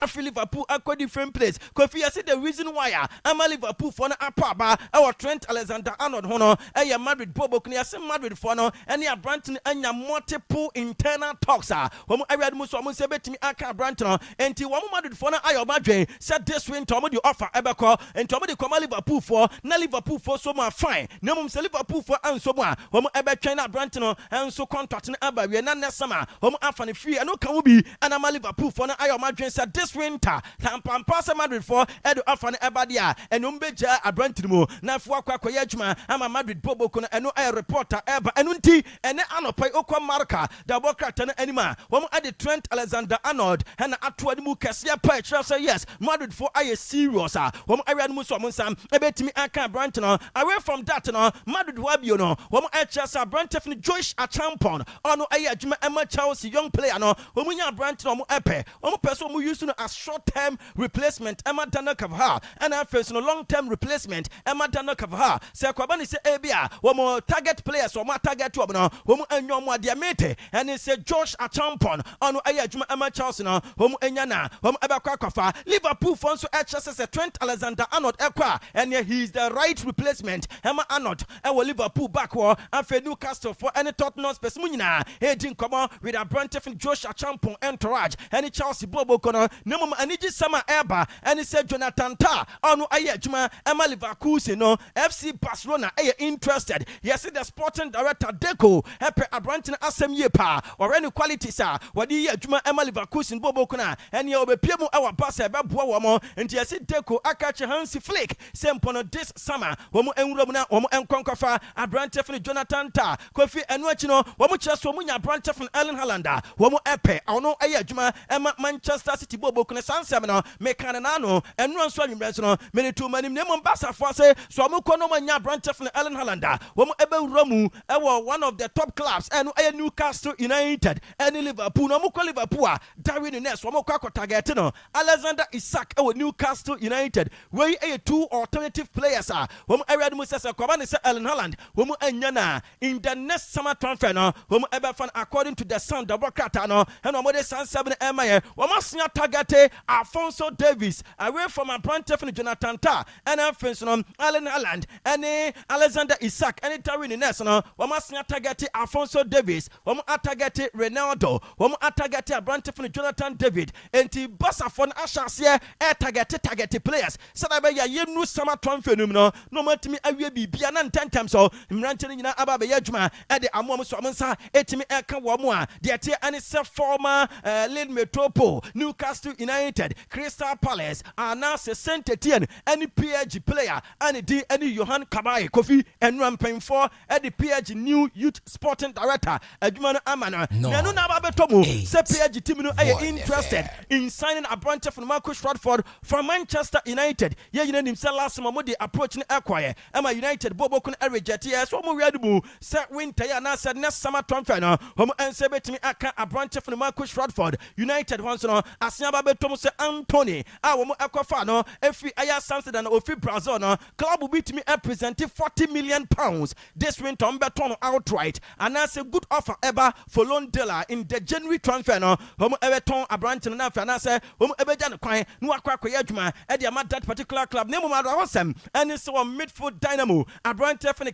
After Liverpool akɔ different place. Kofi, I see the reason why I'm a Liverpool for na Akwaaba our Trent Alexander-Arnold hono ɛyɛ Madrid bobo kuni ase Madrid for no ɛne Abrante anya multiple internal talks wɔn awia mu so wɔn sɛ betimi aka Abrante no enti wɔn Madrid for no ayɔ Madrid said this winter wɔn de offer ɛbɛkɔ enti wɔn de kɔma Liverpool for na Liverpool for so ma fine na mmom sɛ Liverpool for anso mu a wɔn ɛbɛtwɛn na Abrante no ɛnso contract no aba wie na nesama wɔn afa ne free ɛno kan wo bi ɛna ma Liverpool for no ayɔ Madrid said this winter tampampa sɛ Madrid for ɛde offer no ɛba de a ɛno mbɛgya Abrante mu na fo akɔyɛ adwuma ama Madrid bobo kono ɛno ɛyɛ reporter ɛba ɛno nti ɛne anɔpɛ okɔ marka da bɔkrata no anima wɔn ade Trent Alexander-Arnold ɛna atoa ne mu kɛseɛ pa ɛkyerɛ sɛ yes Madrid for ayɛ serious wɔn awia no mu so wɔn sam ɛbɛtumi aka Abrante no away from that no Madrid ho abio no wɔn ɛkyerɛ sɛ Abrante no Josh Achampon ɔno ɛyɛ adwuma ɛma Chelsea young player no wɔn nya Abrante no wɔn ɛpɛ wɔn pɛ so wɔn use no as short term replacement ɛma Daniel Carvajal ɛna afei no long term replacement ɛma Daniel Carvajal sɛ Akwaaba ni sɛ ebia wɔn target players wɔn target wɔn no wɔn anyo wɔn adeɛ mete ɛne sɛ Josh Achampon ɔno ɛyɛ adwuma ɛma Chelsea no wɔn anya na wɔn ɛbɛkɔ akɔfa Liverpool fɔ nso ɛkyerɛ sɛ Trent Alexander-Arnold ɛkɔ a ɛne he is the right replacement ɛma Arnold ɛwɔ Liverpool back wɔ afei Newcastle for ɛne Tottenham Spurs mu nyinaa ɛdi nkɔmɔ with Abrante from Josh Achampon entourage ɛne Chelsea bobo kono ne mu anigye sama ɛba ɛne sɛ Jonathan Tah ɔno ɛyɛ adwuma ɛma Leverkusen no FC Barcelona ɛyɛ interested yes the sporting director Deco ɛpɛ Abrante no asɛm yie pa ɔrɛ qualities a wɔde yɛ adwuma ɛma Leverkusen bobo kono ɛne ɔbɛpie mu ɛwɔ Barca ɛbɛboa wɔn nti yɛsi Deco aka kyɛ Hansi Flick sɛ mpono this summer wɔn enwura mu na wɔn nkɔnkɔfa Abrante from Jonathan Tah Kofi ɛno akyi no wɔn kyerɛ so wɔn nya Abrante from Erling Haaland wɔn ɛpɛ ɔno ɛyɛ adwuma ɛma Manchester City bobo kono sansɛm no mekane na no ɛno nso anwummerɛ so no menitu manim ne mu Barca fo ase so wɔn kɔ no wɔn nya Abrante from Erling Haaland wɔn ɛbɛwura mu ɛwɔ one of the top clubs ɛno ɛyɛ Newcastle United ɛne Liverpool na wɔn kɔ Liverpool Darwin Nunes wɔn kɔ akɔtarget no Alexander Isak ɛwɔ Newcastle United wei ɛyɛ two alternative players wɔn ɛwia mu sɛ Akwaaba ne sɛ Erling Haaland wɔn anya na in the next summer transfer no wɔn ɛbɛfa according to the Sun double krata no ɛna wɔn de san seven ɛma yɛ wɔn asia target Alphonso Davies away from Abrante from Jonathan Tah ɛna afei no Erling Haaland ɛne Alexander Isak ɛne Darwin Nunes no wɔn asia target Alphonso Davies wɔn atarget Ronaldo wɔn atarget Abrante from Jonathan David enti Barca for no ahyɛseɛ target players sɛda bɛyɛ yɛnu summer transfer no no matimi awie bibia na ntantam so mmerante no nyina aba bɛyɛ adwuma ɛde amoam so wɔn nsa etimi ɛka wɔn a deɛ te ɛne sɛ former Lille Metropole Newcastle United Crystal Palace anase Saint Etienne ɛne PSG player ɛne di ɛne Johan Cabaye Kofi ɛnura mpanyinfoɔ ɛde PSG new youth sporting director adwuma no ama no nanu na aba bɛtɔ mu sɛ PSG team no ɛyɛ interested in signing Abrante from Marcus Rashford from Manchester United yɛ nyina nim sɛ last month de approach no ɛkɔɛ ɛma United bobo kun reject yɛ so mo wiadu mu sɛ winter ya na sɛ next summer transfer no wɔn ɛnse betimi aka Abrante from Marcus Rashford United once no asia ba betom sɛ Anthony a wɔn ɛkɔfa no efi aya Samsung na ofi Brazil no club betimi represent 40 million pounds this winter on beton outright and that's a good offer ever for loan dealer in the January transfer no wɔn ɛbɛtɔn Abrante no na fa na sɛ wɔn ɛbɛgya no kwan no akɔyɛ adwuma ɛde ama that particular club ne mu ma awesome and so on midfield dynamo Abrante from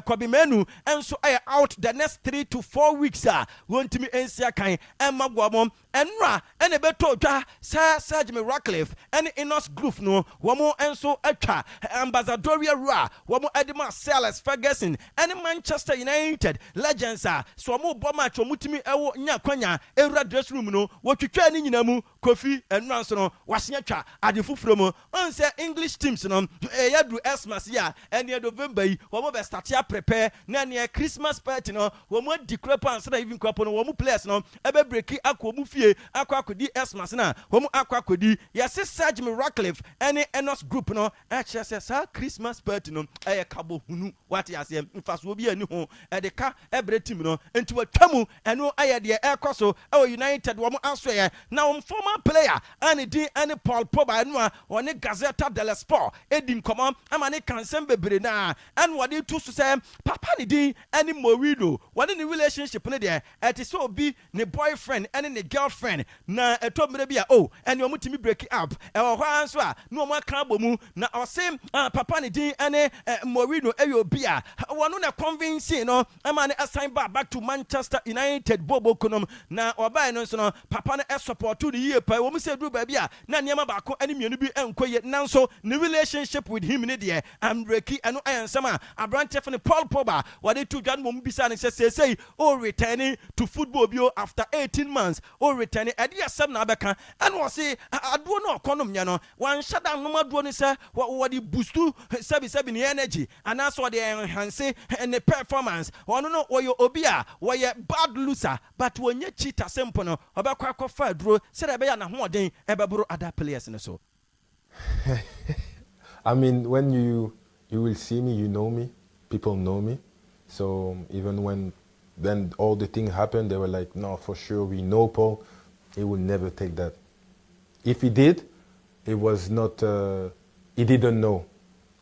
Kobe Menu and so I out the next 3 to 4 weeks want to me ensia kan emma gwamom enra ene beto dwa Sir Jimmy Ratcliffe and Inos Group no womo enso atwa ambassadorial ra womo Edema Sellers Ferguson and Manchester United legends so mo bo match omutimi ewo nya kwanya ewra dress room no wotwetwa ni nyina mu Kofi enra so no wasenya twa ade fufuro mu on say English teams no yadu Xmas ya ene November yi womo be start ya prepare na ne Christmas party no womo decrepance na even kwapo no womo players no ebe breaki akomu fie akodi Xmas na womo akodi yesi Sir Jimmy Ratcliffe ene Enos Group no sa Christmas party no kabo hunu wati ase mfaso obi ani ho edeka ebre team no enti watwamu eno de ekoso United womo asoye na former player ane din ane Paul Pogba eno one Gazzetta dello Sport edin komo amane kansem bebre na and what they to say papa ni din ane Mourinho one ni relationship ne de eti so obi ne boyfriend ane ne girlfriend girlfriend na eto mre bia oh ene omo timi break up e wo hwa nso a no omo aka bomu na o se papa ne din ene Morino eyo bia wono na convincing no ama ne assign back to Manchester United bobo konom na obai no nso no papa ne support the year pa wo mu se du ba bia na niam ba ko ene mienu bi enkoye nanso ne relationship with him ne de am breaki eno ayensama abrante for Paul Pogba wade to dwan mom bisa ne say o returning to football bio after 18 months o returning ade asem na abeka and was say ado no konom nya no wan shada no mado ne say wade boost sebi ne energy and also the enhance and the performance one no oyo obi a woye bad loser but wonye cheater simple no obekwa akofa duro say be ya na hoden ebeboro other players ne so. I mean, when you will see me, you know me, people know me. So even when then all the things happened, they were like, no, for sure, we know Paul. He will never take that. If he did, it was not, he didn't know.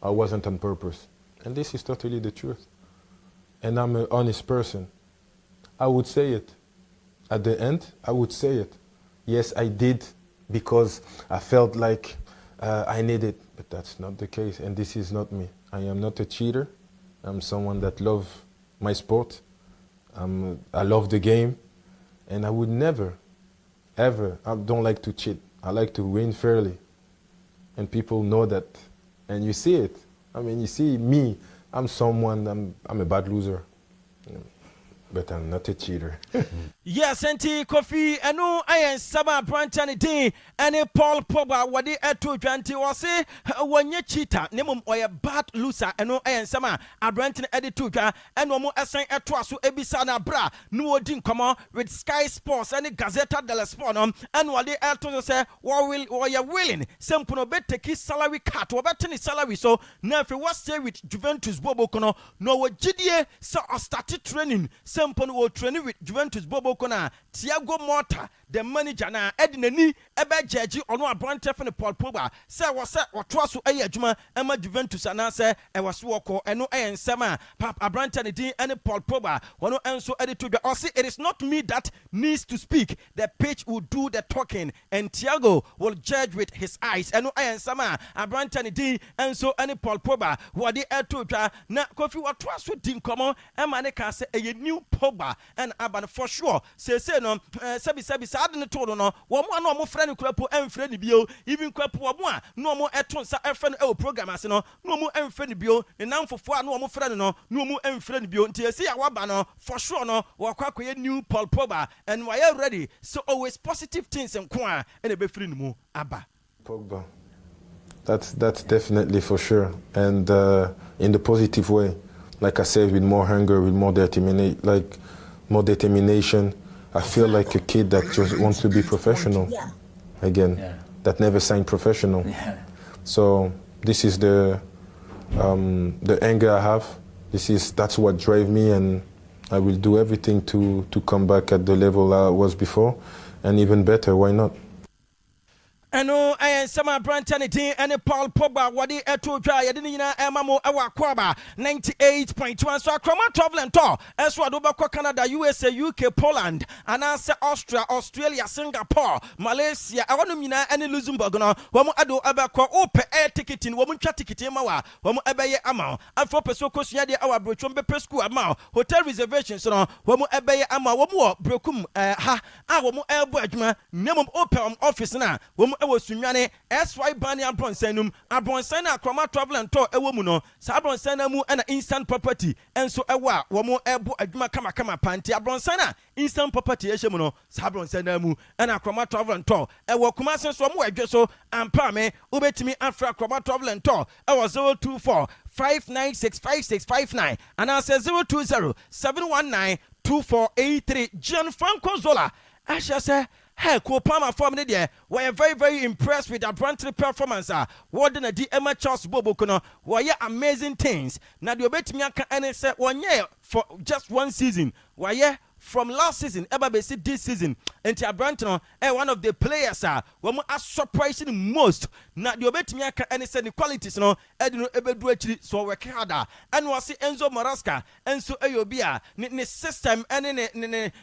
I wasn't on purpose. And this is totally the truth. And I'm an honest person. I would say it. At the end, I would say it. Yes, I did because I felt like I need it, but that's not the case, and this is not me. I am not a cheater. I'm someone that loves my sport. I love the game, and I would never, ever, I don't like to cheat. I like to win fairly, and people know that, and you see it. I mean, you see me, I'm a bad loser. But I'm not a cheater. Yes, Auntie Kofi, eno ayen sama branchani din, ene Paul Pogba wadi eto dwanti wase wonye cheater, nemum oye bad loser, eno ayen sama abrantini editu dwa, eno mo esen eto aso ebisa na bra, no odin komo with Sky Sports, ene Gazeta dello Sport, eno wadi eto se woye willing, sempuno beteki salary cut, wabetini salary so, nefi was stay with Juventus bobo kono, no wajidie sa started training, Sempon will train with Juventus Bobo Kona, Thiago Motta, the manager na Edinani, Ebe Jeji, or no Abrante for Paul Pogba, say was set or Trasu Ayajuma, Emma Juventus and answer, I was Woko, and no and Sama, Pap Abrante and Paul Pogba, one answer edited. Or say it is not me that needs to speak, the pitch will do the talking, and Thiago will judge with his eyes, and no and Sama, Abrante and so any Paul Pogba, who are the Etuja, na Kofi what Trasu didn't come on, and Manica say a new Pogba and Aban for sure. Say no, Sabi sad in the total no, one more friend Krapo and friendly bio, even Krapo one, no more at once a friend program as no more and friendly bio, and now for four no more friend no more and friendly bio until see our banner for sure no, or quack new Paul Pogba and why are ready. So always positive things and choir and a be free more Abba. Pogba. That's definitely for sure. And in the positive way. Like I said, with more hunger, with more determination, I feel like a kid that just wants to be professional again, that never signed professional. So this is the anger I have. That's what drives me, and I will do everything to come back at the level I was before, and even better. Why not? Eno ayen sama brantani din ene Paul Pogba wadi eto dwa yede ni nyina emamo ewa Akwaaba 98.1 so Akwaaba traveling tour eso adoba kwa Canada, USA, UK, Poland, anase Austria, Australia, Singapore, Malaysia, awonu nyina ene Luxembourg no womu ado abakwa ope air ticketing womu twa ticketing ma wa womu ebeye ama afro peso kosua de awa brochom be preschool ama hotel reservations no womu ebeye ama womu brokum ha a womu ebo adwuma nemum open office na womu ewo sunwane SY Bani Abronsanum Abronsan Akwaaba travel and tour ewo mu no sa Abronsan mu na instant property enso ewa womo ebo adwuma kama panti Abronsan instant property ehye mu no sa Abronsan mu na Akwaaba travel and tour ewo Kumasi so mo adwe so ampa me obetimi afra Akwaaba travel and tour ewo 024 5965659 and I say 020 719 2483 Gianfranco Zola Asha say hey, Kopama family there. We are very, very impressed with that branded performance. What did the Emma Charles Bobo Kono? Why amazing things. Now the obet me and say 1 year for just one season. Why from last season, ever be this season. enti abrante no one of the players wɔn are surprising most na deɛ obetumi aka ɛne sɛ ne qualities no ɛde no ɛbɛdu akyiri so work harder ɛne wɔse Enzo Maresca ɛnso ɛyɛ obi a ne system ɛne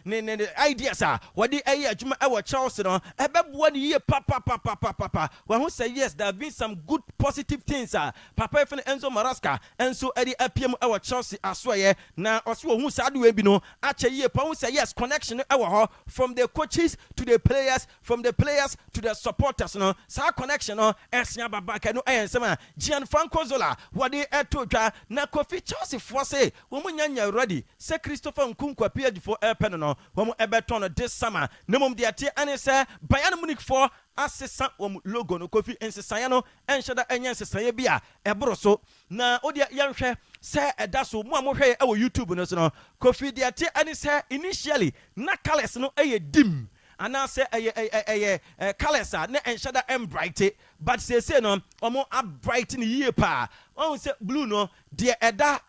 ne ideas wɔde ɛyɛ adwuma ɛwɔ Chelsea no ɛbɛboa ne yie papa wɔn ho sɛ yes there have been some good positive things papa efene Enzo Maresca ɛnso ɛde apiem ɛwɔ Chelsea asoɛyɛ na ɔso wɔn ho saa de wɔ bi no akyɛ yie pa ho sɛ yes connection ɛwɔ hɔ from the coaches to the players from the players to the supporters no saa connection no ɛsia baba ka no ɛyɛ nsɛm a Gianfranco Zola wɔde ɛto dwa na Kofi Chelsea foɔ se wɔn nyanya ready sɛ Christopher Nkunku PSG foɔ ɛpɛ no wɔn ɛbɛtɔn no this summer na mmom deɛ tie ɛne sɛ Bayern Munich foɔ asesa wɔn logo no Kofi nsesanya no ɛnhyɛ da ɛnyɛ nsesanya bi a ɛboro so na odi yɛnhwɛ sɛ ɛda so mo a mohwɛ ɛwɔ YouTube no so no Kofi deɛ tie ɛne sɛ initially na colours no ɛyɛ dim anaasɛ ɛyɛ colours a na ɛnhyɛ da ɛmbright but say no ɔmo abright ne yie paa wɔn sɛ blue no deɛ ɛda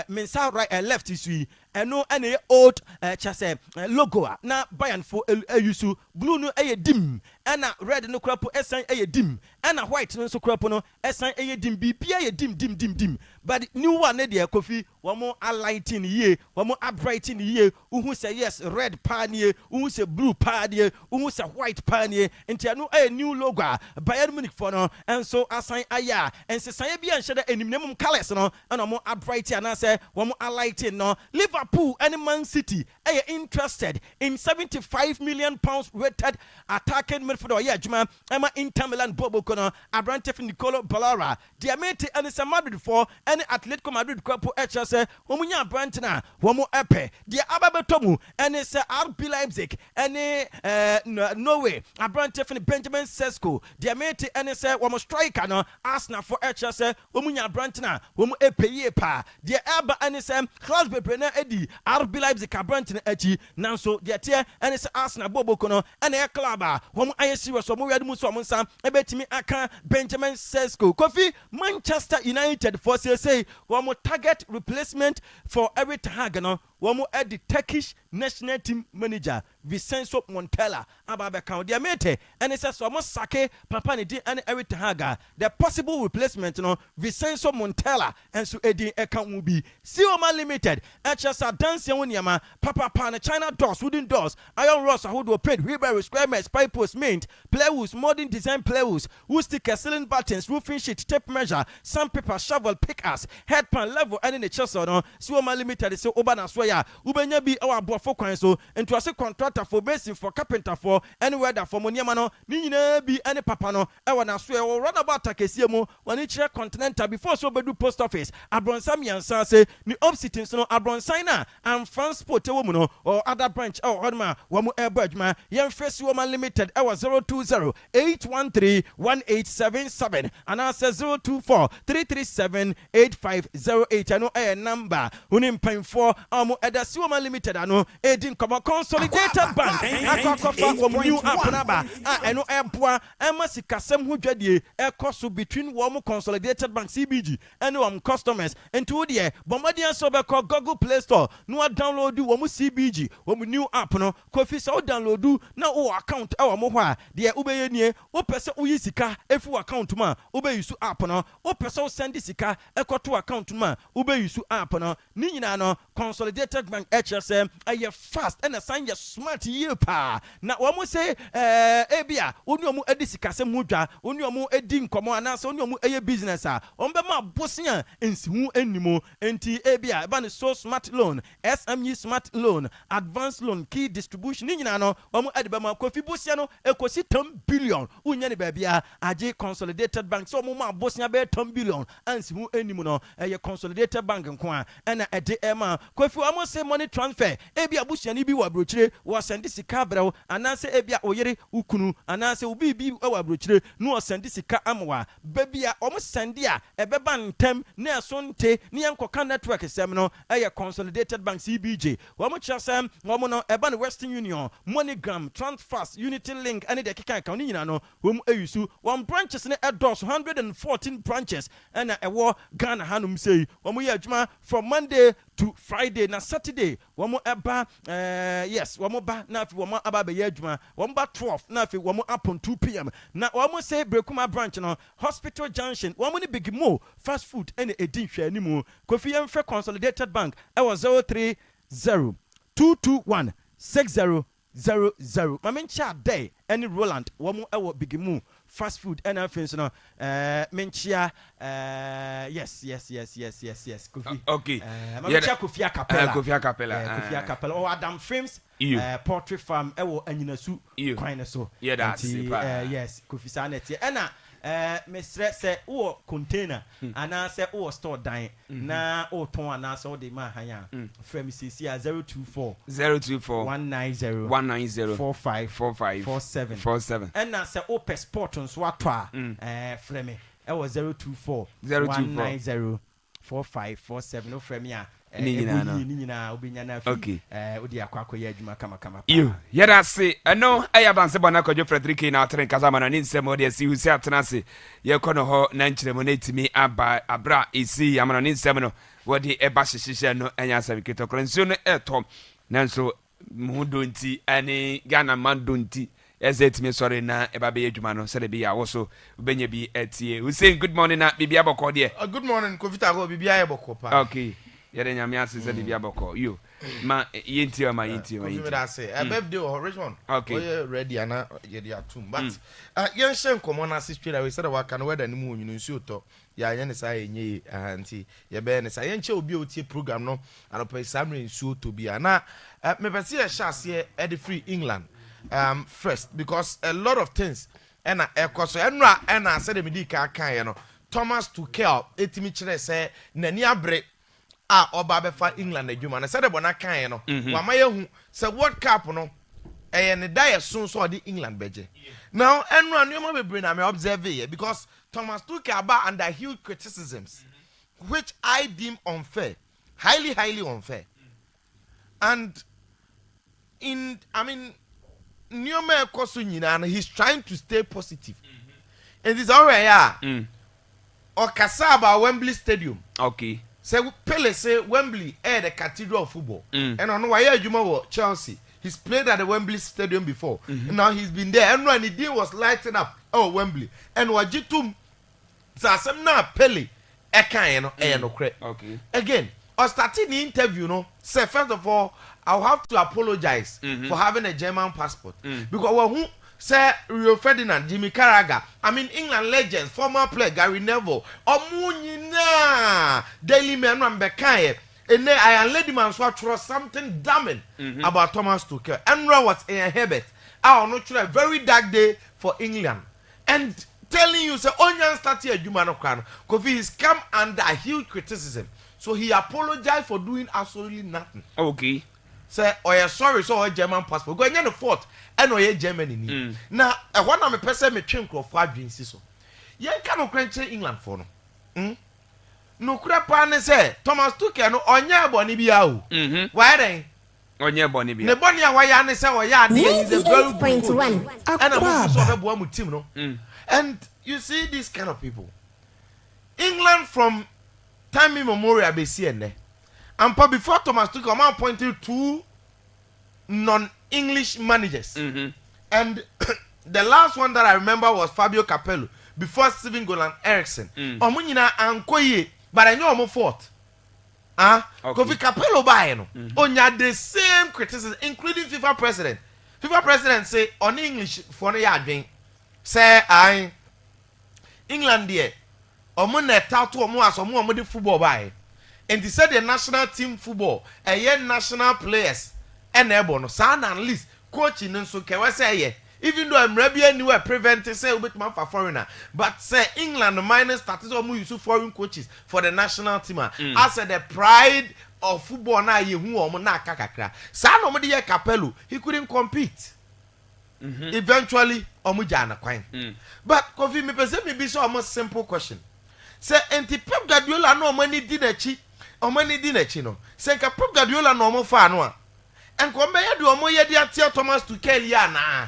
mensa right left so yi ɛno ɛna yɛ old kyɛ sɛ logo a na Bayern fo ɛyusu blue no ɛyɛ dim ɛna red no kora po ɛsan ɛyɛ dim ɛna white no nso kora po no ɛsan ɛyɛ dim bibia yɛ dim but new one ne deɛ Kofi wɔn alighting yie wɔn abrighting yie uhu sɛ yes red paa nie uhu sɛ blue paa nie uhu sɛ white paa nie nti ɛno ɛyɛ new logo a Bayern Munich for no ɛnso asan ayɛ a ɛnsesan bi anhyɛ da enimnamum colours no ɛna wɔn abrighting anaasɛ wɔn alighting no Liverpool and Man City are interested in 75 million pounds rated attacking midfielder. Yeah, Juma Emma Inter Milan Bobo Kono Abrante Nicolo Ballara. Diamante and San Madrid for any Atletico Madrid Corpo HSA Womunya Brantana Womo Epe Dia Ababatomu and it's RB Leipzig and Norway Abrante Benjamin Sesko Diamante and it's Womo striker no Arsenal for HSA Womunya Brantana Womo Epe Yepa Dia Abba and it's Klaus Brenner Eddie RB Leipzig Abrante Echi Nanso Dia Tia and it's Arsenal Bobo Kono and a club Womo ISU so Moya Musa Ebetimi Aka Benjamin Sesko Kofi Manchester United for say Womo target replacement for every Tahagano Womo at the Turkish national team manager Vincenzo Montella Ababeka Diamete and it says almost Sake Papa Nidi and Eric Tahaga the possible replacement no Vincenzo Montella and so Eddie account will be Sioma Limited HSA Dancing Unyama Papa Pana China doors wooden doors iron rods who do paid wheelbarrow square mesh pipe post mint plywood modern design plywood wood sticker ceiling buttons roofing sheet tape measure sandpaper shovel pickers headpan level and in the chest no Sioma Limited so Obana Soya Ubenya bi our for kwan so into a contractor for basin for carpenter for anywhere that for moniama no ni nyina bi any papa no e wana so e wo run about takesie mu wani kire continental before so bedu post office abronsam yansa say ni opposite so no abronsan na and transport e wo mu no or other branch or odma wo mu e badwuma yen face woman limited e was 020-813-1877 and answer 024-337-8508 ano e number unim pen for amu edasi woman limited ano Edin Kama Consolidated Bank Akwaaba from new Akwaaba eno eboa emasika ho dwadie ekoso between wo Consolidated Bank CBG and customers into there bomadian so be call Google Play Store no download wo CBG wo new app no Kofi so download na wo account e wo ho a de ubeye nie wo pese uyi sika efu account ma ube use app no wo pese send sika ekoto account ma ube use app no ni nyina no Consolidated Bank HSM aye fast and assign your smart year pa na wo say ebia oni omu edisika sem ho dwa oni omu edi nkomo anase oni omu eye business a ombe ma bosia ensihu enimo enti ebia eba ne so smart loan SME smart loan advanced loan key distribution nyina no omu ediba ma Kofi bosia no ekosi 10 billion unya ne ba bia age Consolidated Bank so omu ma bosia be 10 billion ensihu enimo no eye Consolidated Bank nko a na ede ema Kofi omu say money transfer ebia busuani bi wa brochire wo send sika brew anase ebia oyere ukunu anase obi bi wa brochire no wo send sika amwa babia omo send a ebeba ntem na eso nte ne yankoka network sem no eye Consolidated Bank CBG wo mo kyerem wo mo no eba ne Western Union MoneyGram Transfast Unity Link ane de keka account nyina no wo mo ayusu one branches ne edos 114 branches and ewo Ghana hanum sei wo mo ye adwuma from Monday to Friday na Saturday wɔn ɛba yes wɔn ba na afi wɔn aba bɛyɛ adwuma wɔn ba 12 na afi wɔn apon 2 p.m. na wɔn say Brekuma branch no Hospital Junction wɔn ni Big Mo fast food ɛna edi nhwɛ animu Kofi yɛmfɛ Consolidated Bank ɛwɔ 030 221 6000 Mame nkyia day any Roland wɔn ɛwɔ Big Mo fast food and everything so no menchia yes Kofi okay menchia Kofi Akapela or Adam Frames Poultry Farm ewo anyinasu kwan so that's yes Kofi Sanet ena mesre se wo container ana se wo store dan na wo ton ana se wo de ma hanya from cc 024 190 45 ena se wo passport nso ato a from e wo 024 190 4547 no from ya ni nyina obinya na fi odi akwakoye adwuma kama you yeda se eno eya danse bona kodjo Frederick na atren kazama na nsem odi asi husi atena se ye kono ho na nkyeremo na etimi aba abra esi amana nsem no wodi eba hyehye no enya sabiketo kransuo no eto nanso mudo nti ani Ghana man do nti ezetimi sorry na eba be adwuma no se de bi ya wo so ubenya bi etie Hussein good morning na bibia boko de good morning Kovita go bibia boko pa okay yere nyame asese de bia boko yo ma yenti say a birthday or Richmond okay ready ana ye dey atum but yen hye nkomo na se straight away said waka no weda ni mu onyunu nsu to ya yen sa enye anti ye be ne sa yen che obi otie program no anopa samre nsu to bia na me pese ye hye ase free England first because a lot of things and ekoso enra and said me di kan ye no Thomas Tuchel etimi kire say nani abre oba befa England adwuma na said the bona kan no wama yehu say World Cup no ne die so di England beje now enra no bebre na me observe here because Thomas Tuchel aba under huge criticisms which I deem unfair, highly unfair. And Nyoma Kosu nyina he's trying to stay positive. And this already or Kasaba Wembley Stadium. Okay. Say Pele say Wembley the cathedral of football. And on why you Chelsea. He's played at the Wembley Stadium before. And now he's been there. And when the deal was lighting up, Wembley. And Wajitum Sasem na Pele okay. Again, or starting the interview, say first of all, I'll have to apologize for having a German passport. Because who say Rio Ferdinand, Jimmy Carragher, England legends, former player Gary Neville, Omunina, Daily Man Bekaye, and then I lady man trust something damning about Thomas Tuchel. And was in a habit. I not a very dark day for England. And telling you say Onyan started a human crown because he's come under huge criticism. So he apologized for doing absolutely nothing. Okay. Say, sorry, so a German passport. Go and the fort and Germany. Now, one of my person me train for 5 dreams so. You can't crunch England for no. No crapane say Thomas Tuchel no onya boni bia why then? Onya boni bia. Ne boni a why ane say oya de is a very good. 98.1. And I'm so be boa mu team no. And you see these kind of people. England from time immemorial be see and before Thomas Tuchel, I'm appointed 2 non-English managers. And the last one that I remember was Fabio Capello before Steven Golan Eriksson. Omunina ankoye, but I know I'm fought. Kofi Capello by no. Onya the same criticism, including FIFA president. FIFA president say on English for no yard say I England there. Omune tatu omu as omu de football by. And he said the national team football, national players, and no sound at least coaching and so can say even though I'm maybe anywhere preventing say a bit more for foreigner, but say England minus status or use foreign coaches for the national team. I said the pride of football na ye who or na kakakra. San omudi ye Capello, he couldn't compete. Eventually, omujana quine. But Kofi me pese me be so almost simple question. Say anti Pep Guardiola no money dinachi. Omani di nechi no say ka Pep Guardiola no mo fa no a enko me ye de omo ye de atia Thomas Tuchel ya na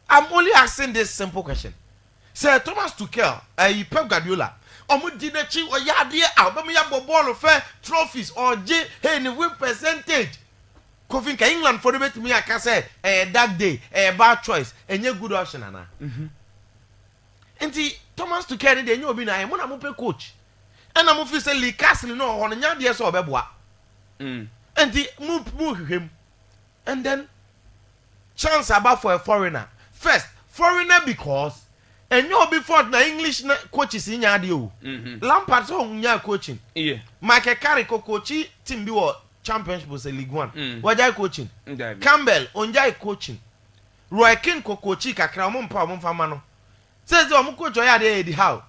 I'm only asking this simple question. Say Thomas Tuchel Pep Guardiola omo di na chi oyade a obem ya ball fair trophies or J hey ni win percentage Kofi ka England for the betimi aka say that day bad choice enye good option ana enti Thomas Tuchel dey enye obi na mo na mo pe coach ena mo fi say Lee Castle no ho no nya de so obeboa enti mo hwehwem and then chance about for a foreigner first foreigner because enye obi for na English na coaches nya de o Lampard so nya coaching Michael Carrick coachi team bi wo championship was a League One. Wajai coaching. Campbell onjai coaching. Roy Keane coachi kakra ompa mano. Says the coach oya dey Eddie Howe.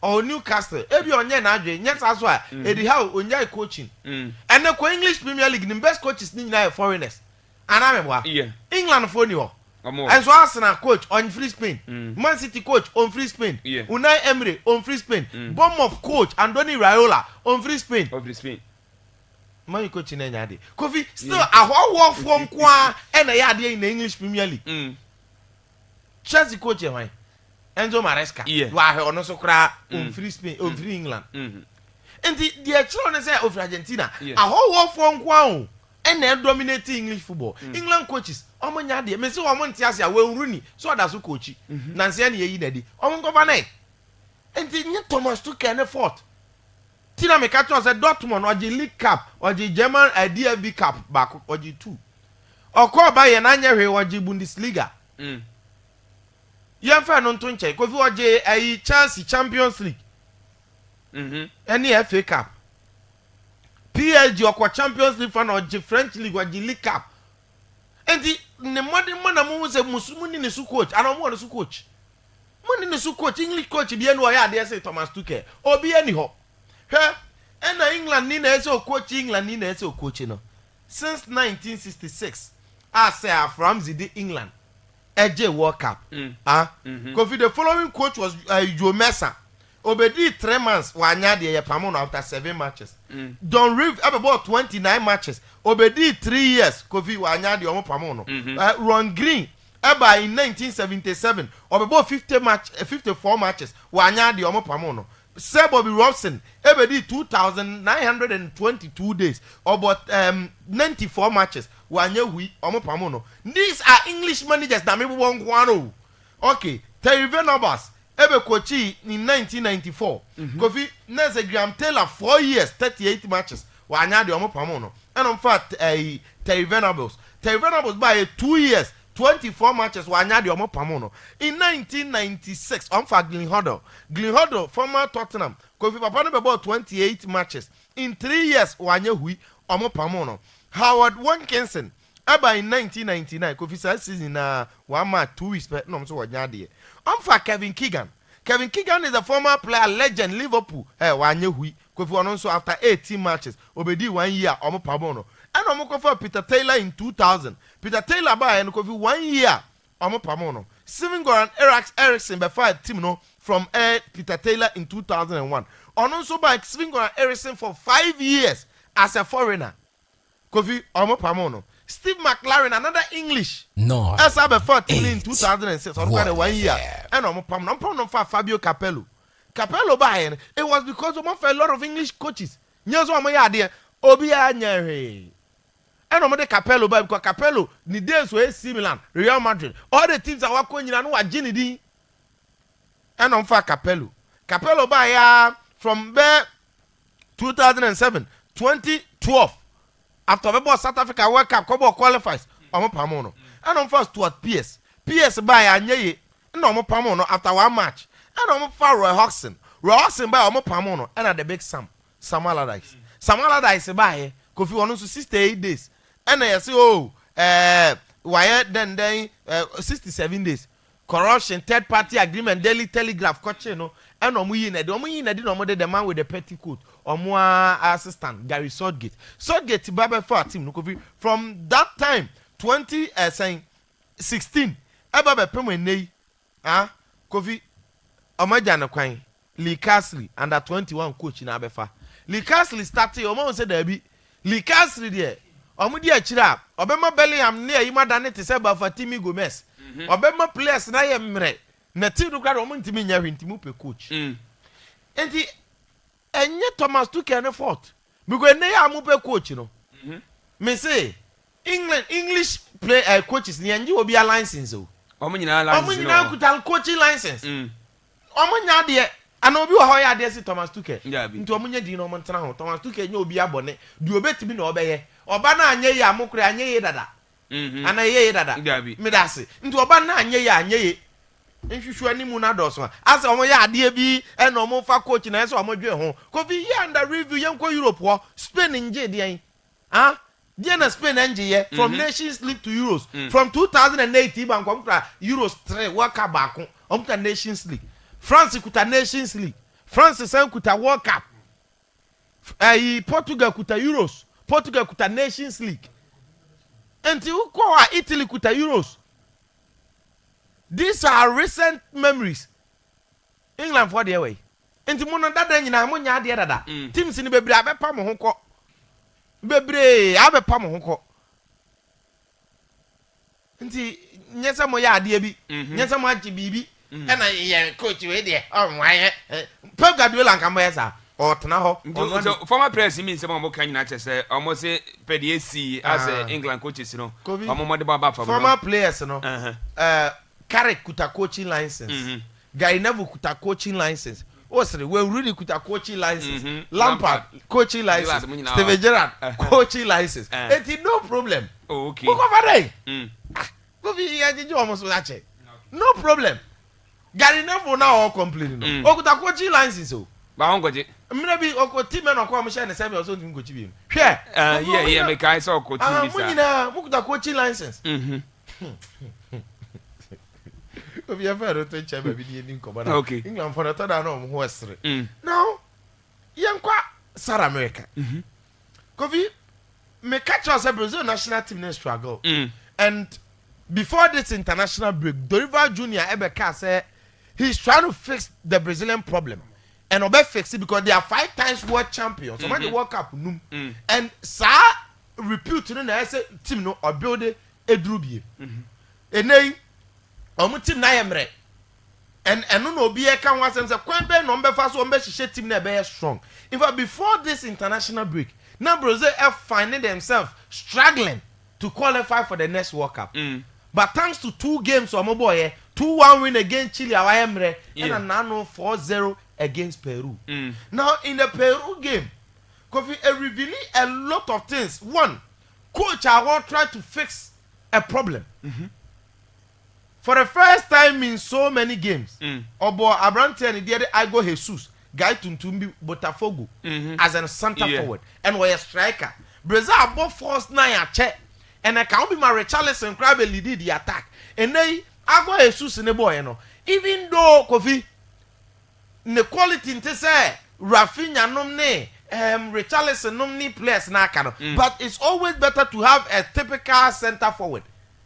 Or Newcastle. Ebi onye na adwe nyet aso a Eddie Howe onjai coaching. And the English Premier League the best coaches ni na foreigners. Anamebwa. England for ni ho. And so Arsenal coach on free Spain. Man City coach on free Spain. Unai Emery on free Spain. Bournemouth coach Andoni Raiola on free Spain. Man coach in any Kofi still a whole war from Kwa and a yard in the English Premier League. Chelsea coach why Enzo Maresca. Why on also cry on free Spain on free England. And the children say of Argentina a whole war from Kwa and then dominating English football. England coaches omo nya de me say omo ntiase a we Rooney so da so coach. Nancy na ye yi dadi. Omo governor. And the Thomas Tuchel na fort. Tina me catch us a Dortmund or the League Cup or the German DFB Cup back or the 2. Or call by an anya or the Bundesliga. Yan fa non tonche ko fi oje a Chelsea Champions League. Any FA Cup. PSG or Champions League fan or the French League or the League Cup. And the modern man among say Muslimu ni su coach, and I'm su coach. Money ni su coach English coach bi enu ya dey say Thomas Tuchel. Obi any ho. And England ni na so coach England ni na so coach no since 1966 I say from the England AJ World Cup Kofi the following coach was Joe Mesa obedi 3 months wanya de pamono after 7 matches Don Reeve about 29 matches obedi 3 years Kofi wanya de omo pamono Ron Green eba in 1977 about 54 matches wanya de omo pamono Sir Bobby Robson, every 2,922 days, about 94 matches. These are English managers that maybe won't want. Okay, Terry Venables, ever coachy in 1994. Kofi Neze Graham Taylor 4 years, 38 matches. Wanyadi Omo Pamono. And in fact, Terry Venables by 2 years. 24 matches wanyadi omo pamono. In 1996, on for Glenn Hoddle, former Tottenham, Kofi Papa about 28 matches. In 3 years, wanyehui omo pamono. Howard Watkinson, aba in 1999, Kofi said season 1 month, 2 weeks, but no so wanyadi. On for Kevin Keegan. Kevin Keegan is a former player, legend, Liverpool. Wanyehui Kofi also after 18 matches, obedi 1 year omo pamono. And I'm going for Peter Taylor in 2000. Peter Taylor by and could 1 year. I'm pamono. Steven Goran Eriksson by 5 team no from Peter Taylor in 2001. And also by Steven Goran Eriksson for 5 years as a foreigner. Kofi I'm pamono. Steve McLaren another English. No. As I before team in 2006. I'm 1 year. And I'm pamono for Fabio Capello. Capello by it was because of a lot of English coaches. Yes, I'm idea. Obia nyere. And omode Capello by because Capello ni days we AC Milan, Real Madrid. All the teams are working nyina no agini din. And on for Capello. Capello by from 2007, 2012. After we bought South Africa World Cup, Kobo qualifies. Omo pamono. And on first Stuart Pearce. Pearce by anyeye. No omo pamono after 1 match. And omo for Roy Hodgson. Roy Hodgson by omo pamono and at the big Sam Allardyce. Sam Allardyce by Kofi on 68 days. And I say, why then 67 days. Corruption, third party agreement, Daily Telegraph, coach, no, and the man with the petticoat, or more assistant, Gary Southgate. Southgate, Baba for team, from that time, 2016, Baba Pemwene, Kofi, Omajana Quine, Lee Castle, under 21 coach in Abefa. Lee Castle started, almost said there be Lee Castle there. Omudi achira obema Bellingham near imadane te se ba Fatimi Gomez obema players na ye mre na team no kwara omo ntimi nya hwentimu pe coach enti enye Thomas Tuchel ne fault because ne ya amupe coach no me say English play coaches ni enje obi a license o Omunyina license omunyina kuta coaching license omunya de ana obi wo ho ya de si Thomas Tuchel nti omunya di no montena ho Thomas Tuchel nye obi abone di obetimi na obeye oba na anye ye amukure anye ye dada ana ye dada me dase nti oba na anye ye nhwehwe animu na doso asa omo ya ade bi e na omo fa coach na ese omo dwe ho kofi ye under review ye nko Europe ho Spain nje de yan dia na Spain nje ye from Nations League to Euros from 2008 ban ko mkra Euros 3 World Cup baako omta Nations League France kuta Nations League France san kuta World Cup Portugal kuta Euros Portugal kuta Nations League enti uko Italy kuta Euros. These are recent memories. England for the way. Enti mo no dada nyina mo nya de dada. Teams ni bebre abepa mo ho ko. Bebre abepa mo ho ko. Enti nyesa mo ya ade bi. Nyesa mo agi bibi. E na ye coach we de. Oh why Pep Guardiola nka mo yesa. O tena ho. So former players mean some mo kan nyina chese almost say PDC as England coaches no. Omo mo de baba for former players no. Carrick kuta coaching license. Guy Neville kuta coaching license. Osre we really kuta coaching license. Lampard coaching license. Steven Gerrard coaching license. It no problem. Okay. Go over there. Go be here almost that check. No problem. Gary Neville now all complaining. O kuta coaching license o. Ba won goje. Maybe o team na ko am share na service so team coach bi. Hwe. Yeah me kai so coaching visa. Mo nyina mo kuta coaching license. If you ever to check baby ni nkoba na England for the third no mo esre now yenkwa South America Kofi me catch us Brazil national team na struggle and before this international break Dorival Jr. Ebeka say he's trying to fix the Brazilian problem and obe fix it because they are 5 times world champions so when the World Cup num and sa repute no na say team no or build e drubie enei omu team na yemre and no no be e kan wasem say kwan be no mbefa so mbe hihye team na be strong in fact before this international break now Brazil are finding themselves struggling to qualify for the next World Cup but thanks to 2 games omo boy 2-1 win against Chile awa yemre and now 4-0 against Peru now in the Peru game Kofi revealing a lot of things. One, coach I want try to fix a problem for the first time in so many games. Obo Abrante and the other Igo Jesus, guy Tuntumbi Botafogo as a center forward and we a striker. Brazil both force 9 at check and I can't be my Richarlison crab lead the attack. And they Igo Jesus in the boy, you know. Even though Kofi the quality in say Rafinha nomne Richarlison nomne players na kano. But it's always better to have a typical center forward.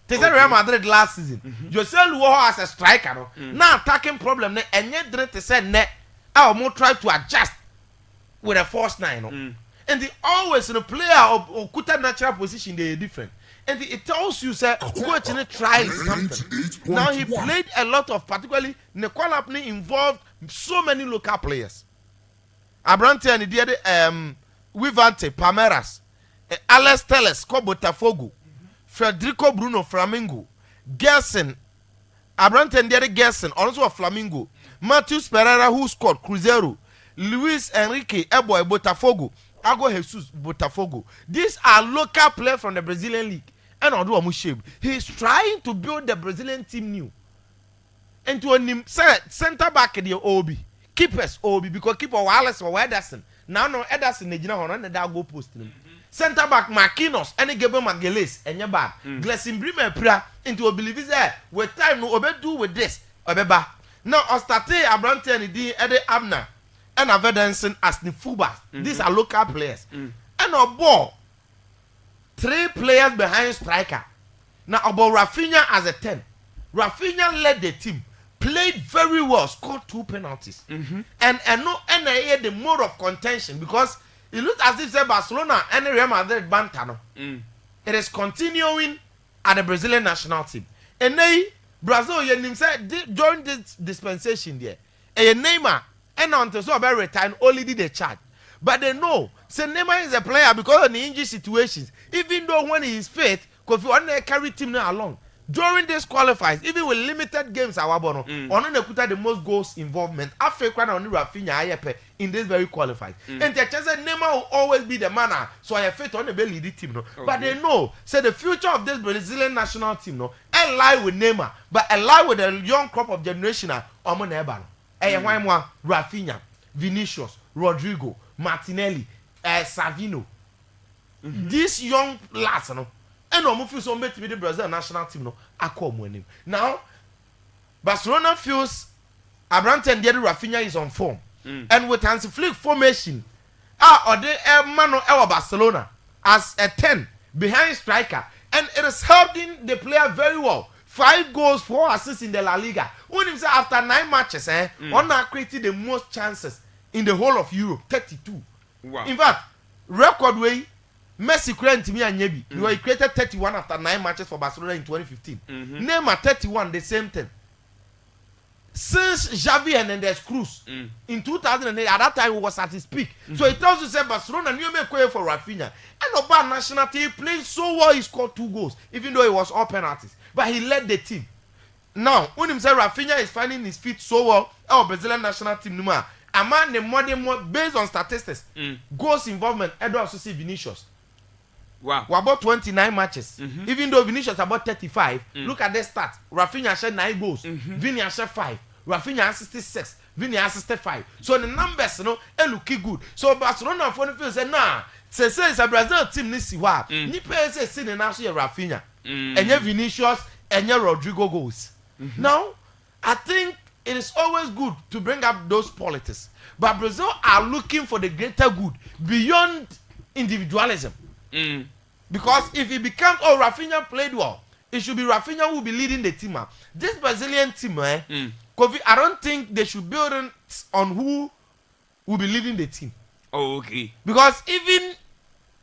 They said Real Madrid last season. Jose Luo as a striker. No? Now attacking problem. And yet they said net. I will try to adjust with a false 9. No? And they always in a player or kuta natural position they are different. And it tells you say coach try something. Now he played a lot of particularly Nicola involved so many local players. Abrante and the other Vivante Palmeiras, Alex Telles, Botafogo. Federico Bruno Flamingo, Gerson, Abrante and the other Gerson, also a Flamingo, Matheus Pereira who scored Cruzeiro, Luis Enrique Eboy Botafogo, Ago Jesus Botafogo. These are local players from the Brazilian league. And Odu Amushib, he's trying to build the Brazilian team new. And to him center back the OB, keepers OB because keeper Wallace or Ederson. Now no Ederson Nejina Horan and that go post him. Center back Marquinhos and Gabriel Magalhaes and your back. Glessin Bremer pra into a believe is there. With time no obe do with this. Obeba. Now Ostate Abrante and the Eddie Abner and Avedenson as the fullback. These are local players. And a ball 3 players behind striker. Now about Rafinha as a 10. Rafinha led the team. Played very well. Scored 2 penalties. And the mode of contention because it looks as if say Barcelona and Real Madrid bantano. It is continuing at the Brazilian national team. And they Brazil said during this dispensation there, a Neymar and until so very retire only did the charge. But they know say Neymar is a player because of the injury situations. Even though when he is fit, Kofi Onne carry team now along. During this qualifiers, even with limited games, Awabono, Onne put the most goals involvement. Africa and only Rafinha Ayepe in this very qualified. And the chance Neymar will always be the man. So I fit on the lead team, no. Okay. But they know say the future of this Brazilian national team, no, and lie with Neymar, but lie with the young crop of generation. Omo Nebano, Rafinha, Vinicius, Rodrigo, Martinelli, Savino. These young lads, no. And no move so met with the Brazil national team no akom him. Now Barcelona feels Abrante and Rafinha is on form. And with Hansi Flick formation or the man of Barcelona as a 10 behind striker, and it is helping the player very well. 5 goals, 4 assists in the La Liga. When him say after 9 matches on created the most chances in the whole of Europe, 32. Wow. In fact, record way Messi created me and Yebi. He created 31 after 9 matches for Barcelona in 2015. Neymar 31, the same thing. Since Xavi and Hernandez Cruz in 2008, at that time he was at his peak. So it tells you say Barcelona knew me for Rafinha. And about national team, he played so well, he scored 2 goals, even though it was all penalties. But he led the team. Now, when him say Rafinha is finding his feet so well, our Brazilian national team, a man the more based on statistics, goals involvement, I do also see Vinicius. Wow. We're about 29 matches. Even though Vinicius about 35, look at the stats. Rafinha shared 9 goals. Vini shared 5. Rafinha assisted 6. Vini assisted 5. So the numbers, they look good. So Barcelona for the field say, nah, say it's a Brazil team this is why. Ni pay say see the national Rafinha. And your Vinicius and your Rodrigo goals. Now, I think it is always good to bring up those politics. But Brazil are looking for the greater good beyond individualism. Because if it becomes Rafinha played well, it should be Rafinha who will be leading the team. This Brazilian team, Kofi, I don't think they should build on who will be leading the team. Oh, okay. Because even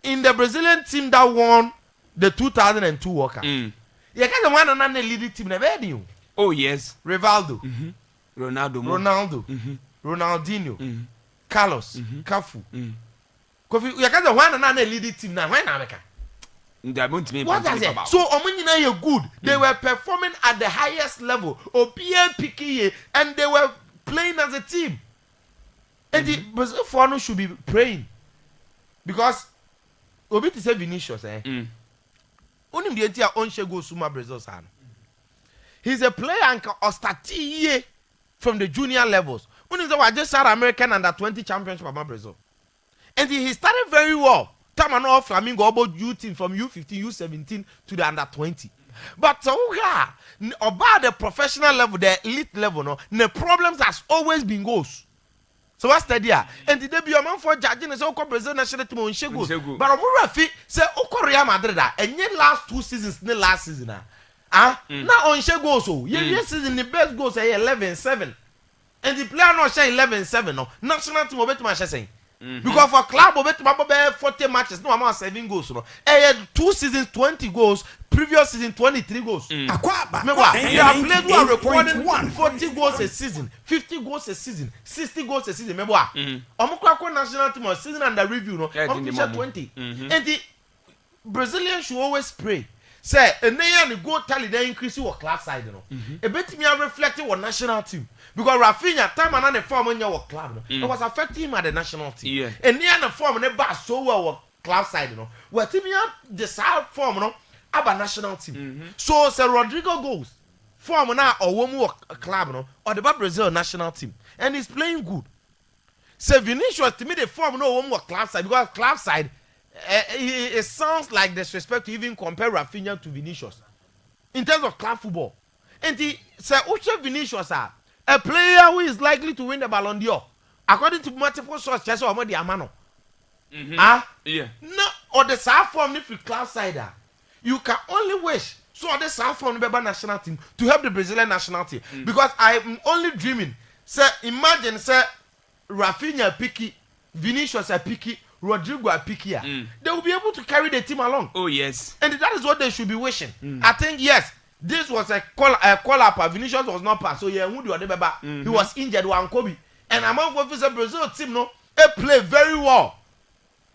in the Brazilian team that won the 2002 World Cup, you can't one another leading team never knew. Oh yes, Rivaldo, Ronaldo, Ronaldinho, Carlos, Cafu. Kofi, you can't one another leading team now. When America. What is it? So Omunina you good. They were performing at the highest level. OPM and they were playing as a team. And the Brazil foreigners should be praying. Because Obi to say Vinicius Unim the entire onche go suma Brazil san. He's a player and ostati from the junior levels. Unim say just South American under 20 championship of Brazil. And he started very well. Tamano Flamingo about youth team from U15, U17 to the under 20. But about the professional level, the elite level, the problems has always been goals. So what's the idea? And the debut man for judging is Oko Brazil national team on Shego. But Rafi say Oko Real Madrid and yet last 2 seasons, the last season. Now on Shego so yes season the best goals are 11-7. And the player not share 11-7 no. National team obet match saying. Because for club obet 40 matches no amount 7 goals no. 2 seasons 20 goals, previous season 23 goals. Akwaaba. They have played who are recording 40 goals a season, 50 goals a season, 60 goals a season. Remember what? National team or season under review no. 20. And the Brazilians should always pray. Say, and then go tally they increase your club side no. A bit me reflecting on national team. Because Rafinha time and the form in your club it was affecting him at the national team. Yeah. And near the form and the bar so well club side where team the side form about national team. So say Rodrigo goes form now or one more club or the Brazil national team and he's playing good. Say Vinicius to me the form no one more club side because club side it sounds like disrespect to even compare Rafinha to Vinicius in terms of club football. And he say Uche Vinicius a player who is likely to win the Ballon d'Or according to multiple sources or more the amano. Yeah. No, or the south form if you club side you can only wish so the south form the national team to help the Brazilian national team because I'm only dreaming. Say imagine say Rafinha picky, Vinicius a picky, Rodrigo a picky. They will be able to carry the team along. Oh yes. And that is what they should be wishing. I think yes. This was a call up. Vinicius was not passed. So yeah, who do you he was injured one Kobe. and among what the Brazil team no play very well.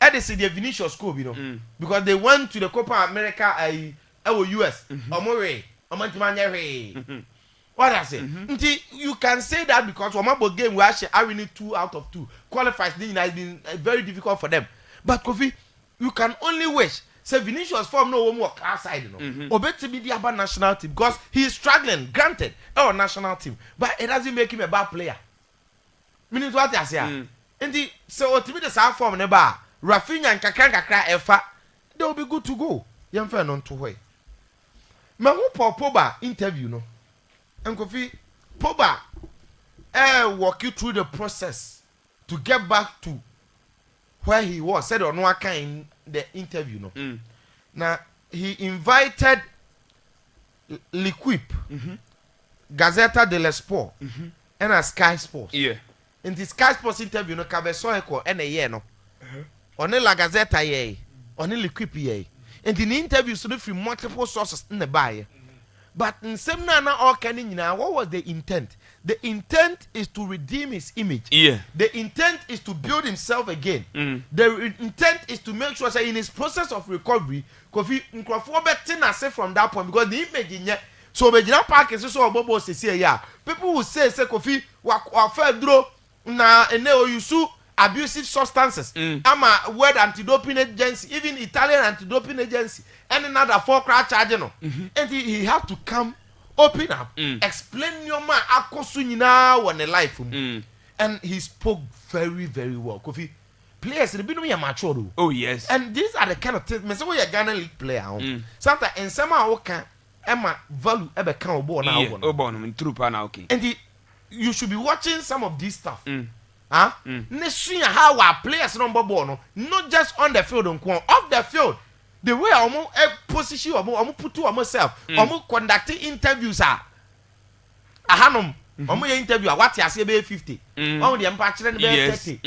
And they see the Vinicius score, you know, because they went to the Copa America US. What I say? You can say that because one more game we actually are winning 2 out of 2. Qualifies has been very difficult for them. But Kofi, you can only wish. Say Vinicius form no work outside, you know. Obey to be the Aba national team because he is struggling. Granted, our national team, but it doesn't make him a bad player. Meaning what I say? And the so to be the same form never. Rafinha and kakra efa, they will be good to go. Young friend on to way. Ma who Pogba interview no. And Kofi Pogba walk you through the process to get back to where he was. Said on one kind the interview no. Now he invited L'Equipe, Gazzetta dello Sport, and a Sky Sports. Yeah. In the Sky Sports interview no Cabeçon Eco and a year no. On La Gazzetta ye, on L'Equipe ye. And in the interview so from multiple sources in the buy. But in some nana all can now, what was the intent? The intent is to redeem his image. Yeah. The intent is to build himself again. The intent is to make sure that in his process of recovery, Kofi Nkrofo better say from that point because the image in so Bejina Park is so bobo say yeah. People will say Kofi wa fedro na eneo yusu abusive substances. I'm a word anti-doping agency, even Italian anti-doping agency, and another 4 crack charge no. And he had to come, open up, explain your man akosunyina on the life. And he spoke very, very well. Kofi, players they been mature. Oh yes. And these are the kind of things. Me say we a Ghana league player. Sometimes in some can Emma value ebe kan obo na obo. Obo no true pa na okay. And you should be watching some of this stuff. Nesuya how our players number ball no, not just on the field off the field. The way omo position omo put to ourselves, omo conducting interviews are ahanom omo ye interview what you say be 50. Omo the empire children be 30.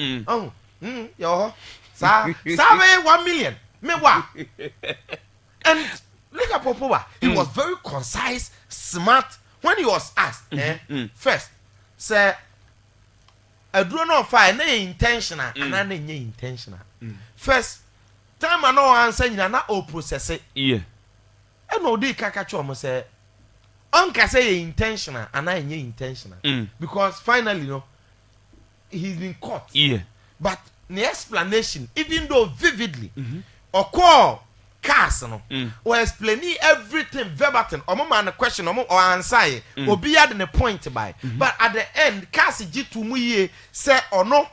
Yo sa 1 million. Me wa. And look at Pogba. He was very concise, smart when he was asked first say a drone on fire, na intentional, and na intentional. First time I know answer you na o process it. Yeah. And no dey kakacho mo say onka say intentional and na intentional. Because finally you know he's been caught. Yeah. But the explanation, even though vividly, or call cast no, or explaining everything verbatim, or man a question or answer, or be adding a point by. But at the end, cast G to me say or no,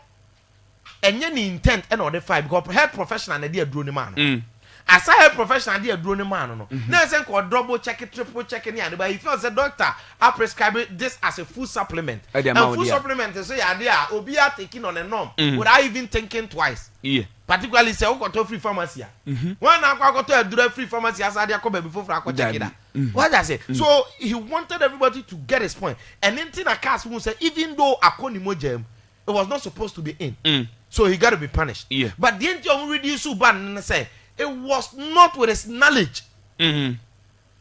and any intent and or the fight because head professional idea drone man. As I head professional idea drone man no. Now say called double check it, triple check it, but if you as a doctor, I prescribe this as a full supplement. And full supplement is say idea obia taking on a norm without even thinking twice. Yeah. Particularly say go to free pharmacy. When I go to a free pharmacy as I come before I check it out. What I say? So he wanted everybody to get his point. And anything a cast will say, even though Akonimo gem, it was not supposed to be in. So he got to be punished. Yeah. But the end of reduce ban say it was not with his knowledge.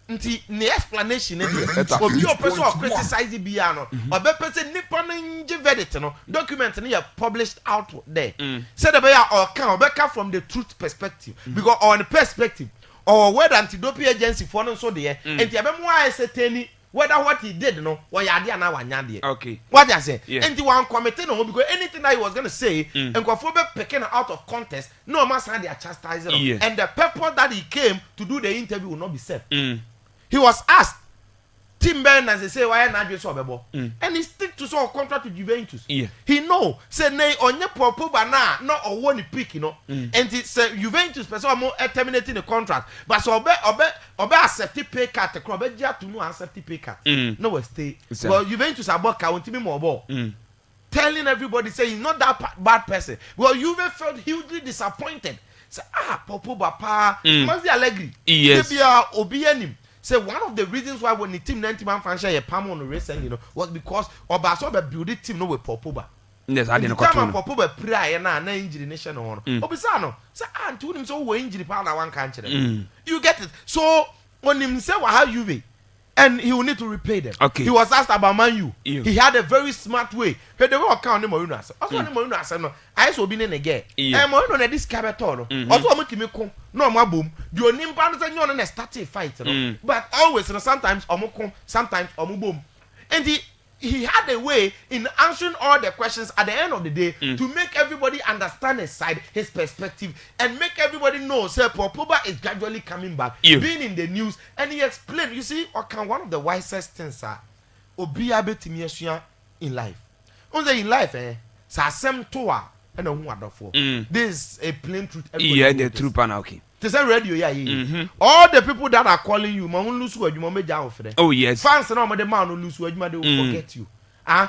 Nti the explanation of your person criticize the piano or be person nipa nje verdict no document no you published out there said the or can from the truth perspective because on the perspective or whether anti-doping agency for no so there and the be more certain whether what he did no or ya dia na wanya there. Okay. What I say? And the one committee no because anything that he was going to say and go for be picking out of context no must have their chastising and the purpose that he came to do the interview will not be served. He was asked, Tim Ben as they say, why not just so and he stick to so contract with Juventus. Yeah. He know say nay on your Pogba na not a one pick, you know. And he said Juventus person more terminating the contract, but so obe accept pay cut the club to no accept pay cut. No we stay. Well, Juventus about counting me more ball. Telling everybody say he's not that bad person. Well, Juve felt hugely disappointed. Say Pogba pa must be Allegri. Yes. Maybe obi say one of the reasons why when the team 90 man franchise a palm on the race you know was because Obaso be build the team no with Pogba. Yes, I didn't know. Pogba pray na injury nation on. Obisa no say to him so we injury pa na one can you get it. So when him say what how you be and he will need to repay them. Okay. He was asked about Man U. Yeah. He had a very smart way. He the way account him Mourinho ase. Also him Mourinho ase no. I so be ne again. Mourinho na this cabeto no. Also am timi ko no am abom. The onimpa no say nyo na start a fight no. But always no sometimes omoko, sometimes omubom. And he had a way in answering all the questions at the end of the day to make everybody understand his side, his perspective, and make everybody know, say, Paul Pogba is gradually coming back, being in the news, and he explained, you see, one of the wisest things are, Obiabe Timiesua in life. Only in life, Sasem Toa, and a wonderful. This is a plain truth. Yeah, the true pan, okay. This is radio, yeah. All the people that are calling you, man, lose word, you may down for them. Oh, yes. Fans and all the man who lose word, they will forget you.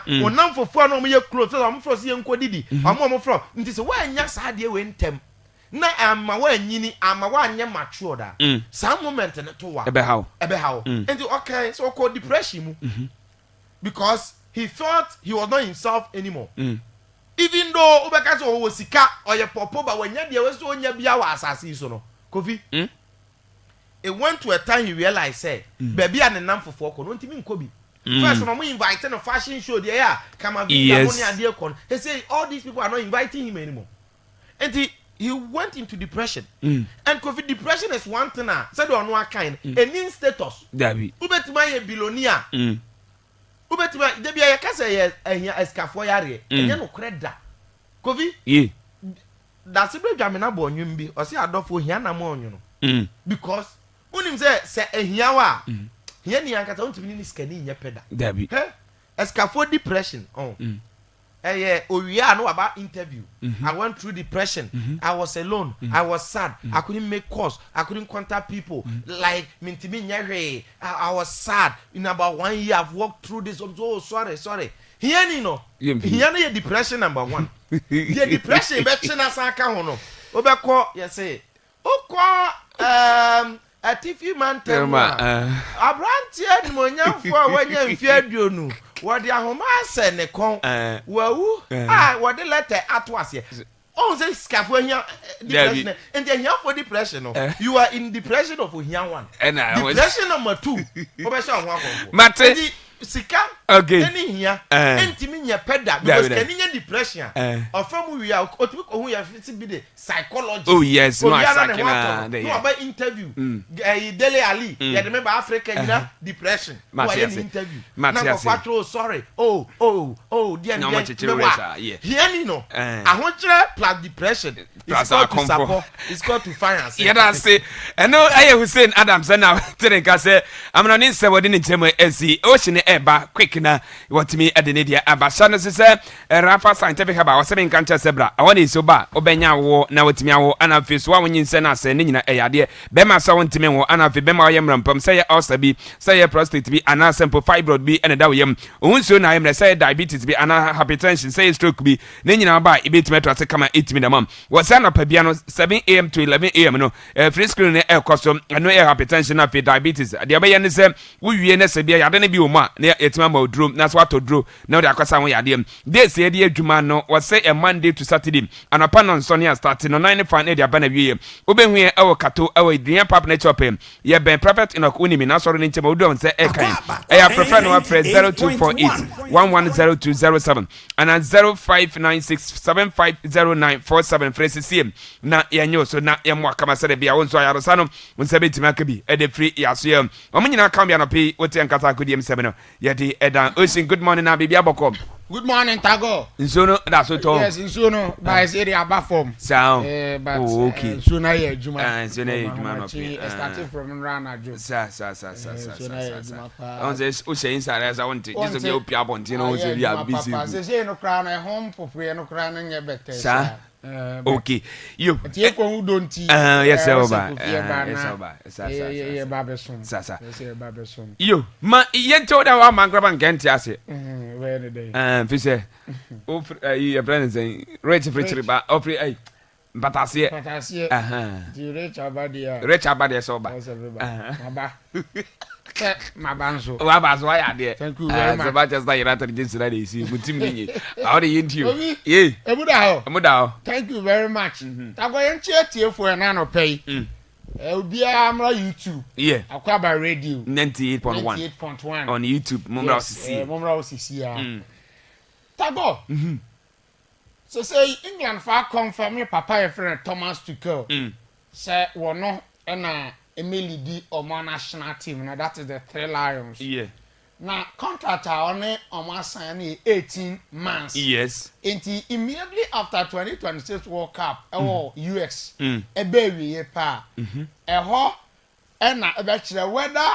When I'm for fun, I'm your clothes, I'm for seeing Kodidi. I'm from. It is when yes, I dear win tem. Na I'm my way, Nini, I'm a 1 year mature. Some moment and a 2 hours. How? And okay, so called depression. Because he thought he was not himself anymore. Even though Obakazo was sick or your papa, but when you were so near Biawa assassin, Kofi. It went to a time he realized, say, baby, and a number for 4 don't even Kobe. First, when we invited a fashion show, there, come and be a dear con. He said, all these people are not inviting him anymore. And he went into depression. And Kofi, depression is one thing, said on one kind, a new status. Dabi. Ubetima a billionaire. Ubetima, Debia Casa, a scafoyare, and no credit. Kofi? Yeah. That's a bit jamina born you be, or see a dog for Hiana Mon, you know. Because, when him say, a Hiawa. Here ni ankata won't be scanning in your pedal. Dabi. Escafo depression. Oh. We are know about interview. I went through depression. I was alone. I was sad. I couldn't make calls. I couldn't contact people. Like Mintimi Nyare. I was sad. In about 1 year, I've walked through this. I'm so sorry. Here ni no. Here ni depression number 1. The depression better na saka hono. Obeko yes say. Okwa a TV man tell me. Abrantie ni monyamfo when you fear you what the ahoma se ne kon. Wawu what the letter atwas here. Oh say scafo here depression and then here for depression no. You are in depression of here one. Depression number 2. Obesha ho Mate sika okay any here entimi nya peda because kaninya depression or from we are otumi ko hu ya fit be the psychology. Oh yes, no about interview Dele Ali you remember Africa depression why interview now for sorry dear here ni no ahonchire plus depression it's called to support, it's called to finance. Yeah, that's it. And no I Hussein Adams now Tenka say I'm not in somebody in Chemo FC Ocean Eba quick na what me at the Nidia Abashana say Rafa scientific about 7 cancer zebra. I want is so bad Obenya war now with me and I feel so when you send us sending a idea Bema saw to me and I feel Bema yam rampum say also be say prostate be and a simple fibroid be and a dawim. Unso na am say diabetes be and hypertension say stroke be then you know by a bit metro say come and eat me the mom. What's an piano 7 a.m. to 11 a.m. no free screen air custom and no hypertension and diabetes. The other say we say be I don't be uma near it's my drum that's what to draw now the akwasa we adem they say the adwuma no was say a Monday to Saturday and upon on Sunday starting on 9 fan area bana wie oben hwe e kato e drian pap na chopem ye ben prophet in okunimi na sorry nche ma udon say e kan e prefer no press 0248 110207 and 0596750947 phrases cm na yanyo so na ye mo kama say bia wonso ayaresa no wonse betima aka bi e de free yaso ye omunyina kan bia no pe wote nkata akodiem sebe no ye de edan osin good morning na bibia bokom. Good morning, Tago. Insuno, that's what all. Yes, Insuno, by area form. Sound. But okay. Sooner, yeah, Juma. Sooner, Juma. Starting from Rana, Sa. On this, Usha inside as I want to. Just a opium on Tino, we are busy. Say no crown at home for free and crowning a better. Sir. Okay. You. Take one who don't yes, sir. You. Ma, yet told our man grab and can't ask it. Where the day? Fisher. Oh, your friend saying, Rich Richard, but I see it. Rich Abadia. Rich Abadia sober. My banso. Wabas, why are there? Thank you very much. About just like that against the lady, see, with Timmy. How do you interview? Yeah, Amudao. Thank you very much. I'm going to check you for an annual pay. Obiara amra YouTube. Yeah. Akwaaba radio. 98.1 98.1 on YouTube. Mumra OCC. Mumra OCC. Tago. So say England for confirm me papa your friend Thomas Tuchel. Say wono na Emily D Omo national team. Now that is the Three Lions. Yeah. Now contract on Omo sign 18 months. Yes. Until immediately after 2026 World Cup, US, a baby pa, a ho, and a bachelor whether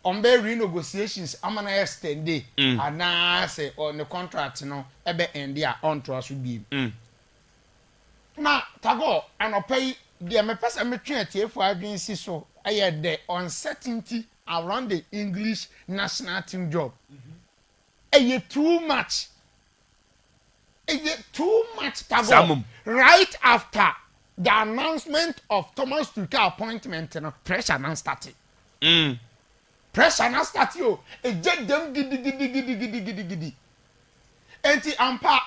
on the renegotiations, I'm gonna extend day, and now say on the contract, you know, a bit and there on to us would be. Now, Tago, and I'll pay the person maturity for agency so I had the uncertainty around the English national team job. Too much. Too much Tago. Right after the announcement of Thomas Tuchel appointment, you know, pressure now started. Pressure now started. You, get them giddy. And the ampa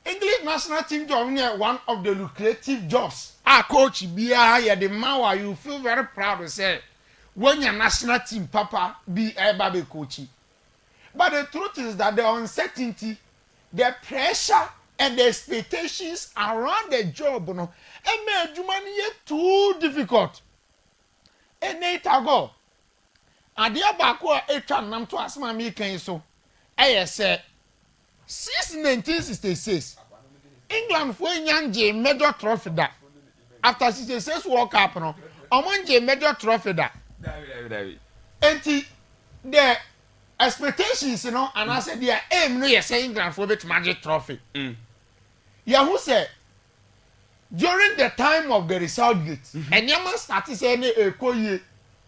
English national team job near one of the lucrative jobs. Coach, be a the man you feel very proud to say when your national team papa be a baby coachy. But the truth is that the uncertainty, the pressure and the expectations around the job, you know, and made humanity too difficult. And Ago, and the Abako a nam to ask my making so. I said, since 1966, England for a major trophy that after 66 World Cup, no, a major trophy that. And the expectations, you know, and I said, yeah, aim no, yes, England for the magic trophy. Yeah, who said during the time of the Southgate, and Yaman started saying a Koye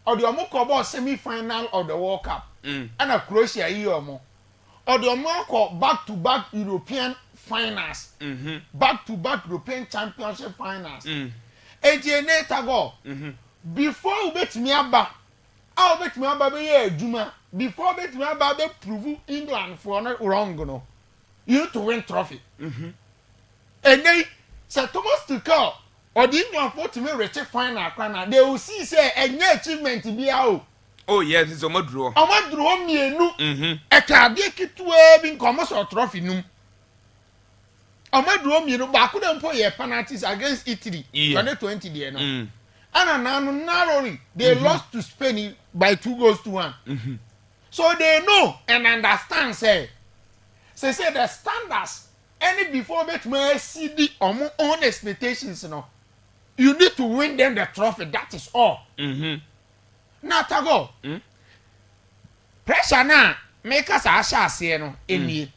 or the Omokobo semi final of the World Cup, and a Croatia year more, or the Omoko back to back European finals, back to back European Championship finals. 88 ago, before we bet me about, I'll bet me about Juma. Before bet me about the prove England for not wrong, no. You need to win trophy. And they say Thomas Tuchel or the England for to me reach final corner. They will see say a new achievement be out. Oh yes, it's a mod draw. A mod draw me no. A card to being commerce or trophy no. A mod draw me no, but I couldn't put your penalties against Italy 2020 there no. And now narrowly they lost to Spain by 2-1. So they know and understand say the standards any before bet me see the own expectations, you know. You need to win them the trophy, that is all. Now Tago. Pressure now make us asha say no eni.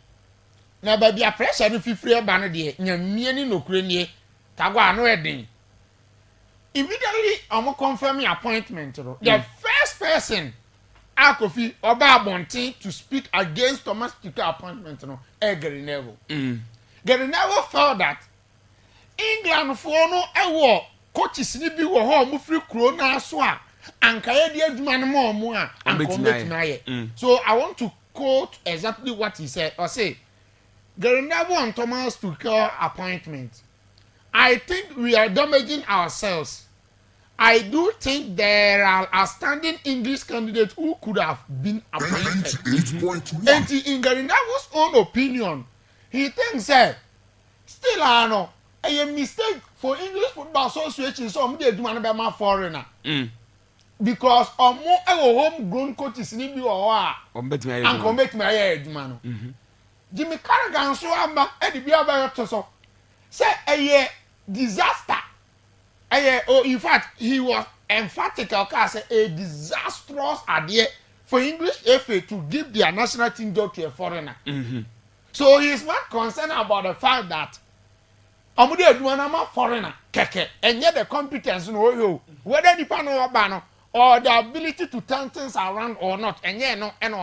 Na ba bia pressure no fifire ba no de nyamie ni nokure nie. Tago ano edin. Immediately confirm your appointment, you know. The first person Akofi Oba Abontin to speak against Thomas Tuchel appointment, you know, Gary Neville. Gary Neville felt that England for no war coaches ni bi wo ho mo free kro na so a anka ye de aduma no mo a anka me. So I want to quote exactly what he said. Or say Gary Neville and Thomas Tuchel appointment. I think we are damaging ourselves. I do think there are outstanding English candidates who could have been appointed. And in Gary Neville's own opinion, he thinks that still a mistake for English Football Association so I'm do man foreigner. Because more homegrown coaches ni bi o a and commit me adwuma no. Jimmy Carragher so amba e di bia ba to so. Say a disaster. In fact, he was emphatic as a disastrous idea for English FA to give their national team job to a foreigner. So he is not concerned about the fact that Amude Eduanama foreigner keke and yet the competence no whether the panel or the ability to turn things around or not and yet no and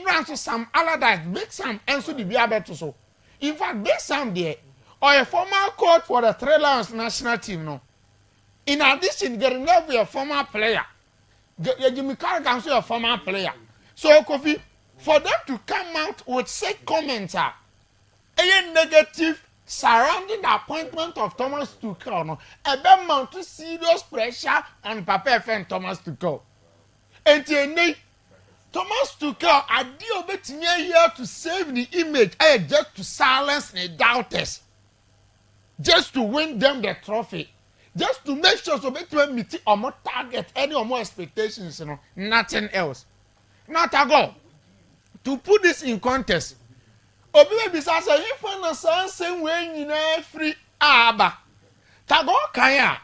run to some Allardyce big Sam and so the be able to so. In fact, big Sam there or a former coach for the Three Lions national team, no. In addition, Gary Neville a former player. Jimmy Carragher also a former player. So, Kofi, for them to come out with such comments, a negative surrounding the appointment of Thomas Tuchel, no, ebe mount serious pressure on Papa and Thomas Tuchel. And Thomas Tuchel, I deal betting here to save the image, just to silence the doubters, just to win them the trophy, just to make sure so between meet or more target any or more expectations, you know, nothing else. Not a go. To put this in context, obi be say if na same way nyina free aba. Tago kan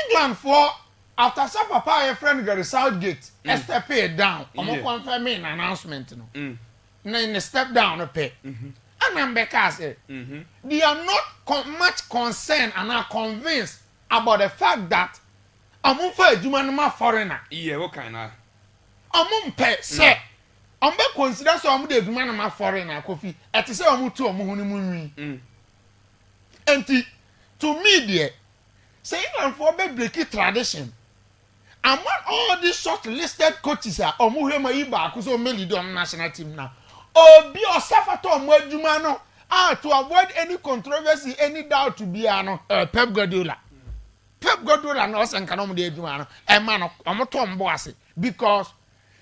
England for after some papa your friend got the Southgate, step it down. Omo confirming an announcement no. Na step down pay. And I'm because they are not much concerned and are convinced about the fact that omo for adwuma no ma foreigner. Yeah, what kind of? Omo pay say omo consider so omo de adwuma no ma foreigner Kofi. Et say omo tu omo hunu mu nwi. Enti to me there say England for be break tradition. Among all these short-listed coaches are Omuhema Iba, who's on Melidom national team now. Oh, be a Safato Mwedumano. To avoid any controversy, any doubt to be Pep Guardiola. Pep Guardiola knows and cannot be a Dumano, a man of Omotom Bossy. Because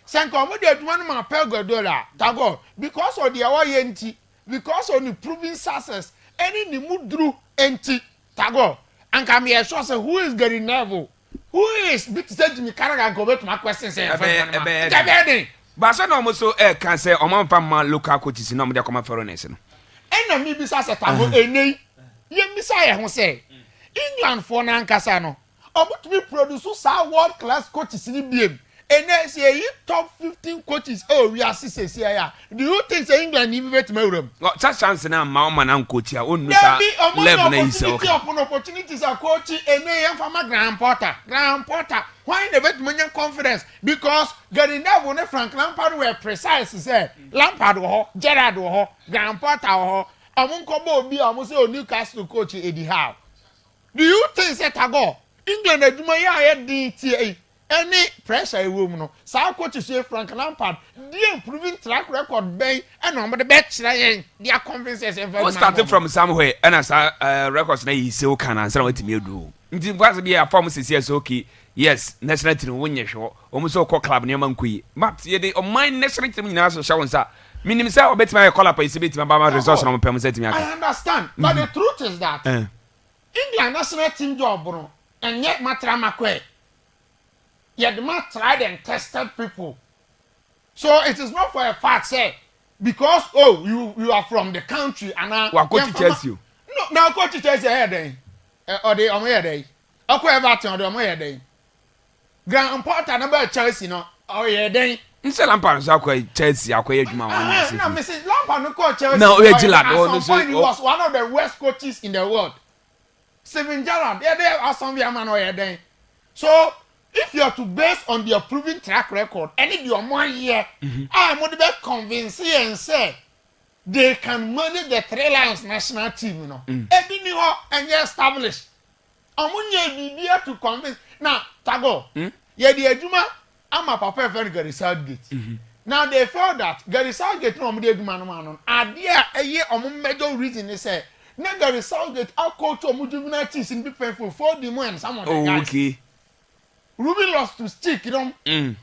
Sankomo de Dumano Pep Guardiola, Tago, because of the Awayenti, because of the proving success, any mood drew empty, Tago, and come here, so who is getting nervous? Who is bit said to me Canada go back to my question say but so no so can say o man local coaches no dey come foreigners no and me bisa say tabo enei ye bisa ye ho say England for na nkasa no obutumi produce sa world class coaches ni biem and say you top 15 coaches we are sisi here. Do you think say England even bet me room such chance na ma man coach ya onu sa level na ise opportunities are coach and em fama Grand Porter why they bet me confidence because Gary Neville and Frank Lampard were precise say Lampard ho Gerrard ho Grand Porter ho amunko bo bi amu say Newcastle coach Eddie Howe. Do you think say tago England aduma ya DTA any pressure room no sa coach say Frank Lampard dey improving track record ben and on the bet they are convinced as starting from somewhere and as records na yi say o kan answer what me do nti because be a form say okay yes national team wonye hwo o mo so call club ne man kuyi but ye dey o mine national team nyina so shawo nsa minim say obetima e call up isi betima ba ma resource na mo pem say timi aka I understand but the truth is that England national team job no and yet matra makwe yet tried and tested people. So it is not for a fact say because you are from the country and coach tells you. No, now coach tells you here or they on here day. Akwa Everton or they on here day. Grand Porter number Chelsea no or here day. Nse Lampard so akwa Chelsea akwa adwuma wan. No, Mrs. Lampard no coach Chelsea. No, he was one of the worst coaches in the world. Steven Gerrard, there are some man or here day. So if you are to base on their proven track record, any your 1 year, I'm going to be convinced and say they can manage the Three Lions national team, you know. Every new and they established. I'm going to be to convince. Now, Tago, yeah, the Ejuma, I'm a papa for Gary Southgate. Now they felt that Gary Southgate no me Ejuma no man on. Idea a year on major reason they say. Now Gary Southgate, our coach of juvenile teams in big painful for the man some of the guys. Okay. Ruby lost to stick, you know. And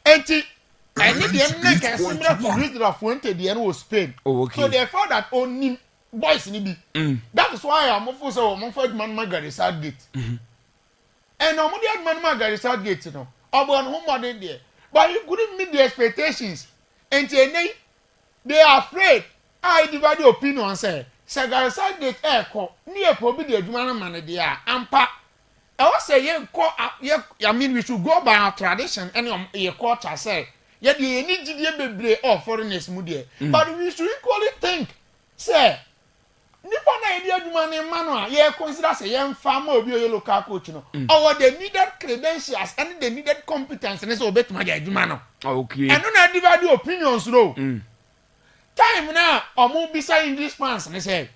I need the make similar to Rizla Fuente, the end was Spain. So they thought that only boys in it. That is why I'm also Mumford Man Margaret Southgate. And I'm only man Margaret Southgate, you know. About whom are they there? But you couldn't meet the expectations. And they are afraid. I divide the opinion and say, Sagari Southgate echo near probably the Jumana man, they are ampa. I was say I mean we should go by our tradition and your culture say yet the need to be foreigners mudie but we should equally think say nipa na idea adwuma man ye consider say yem farmer obi o local coach no or the needed credentials and the needed competence and so obetuma the adwuma no okay and no divide opinions no time na omo bisa English fans and say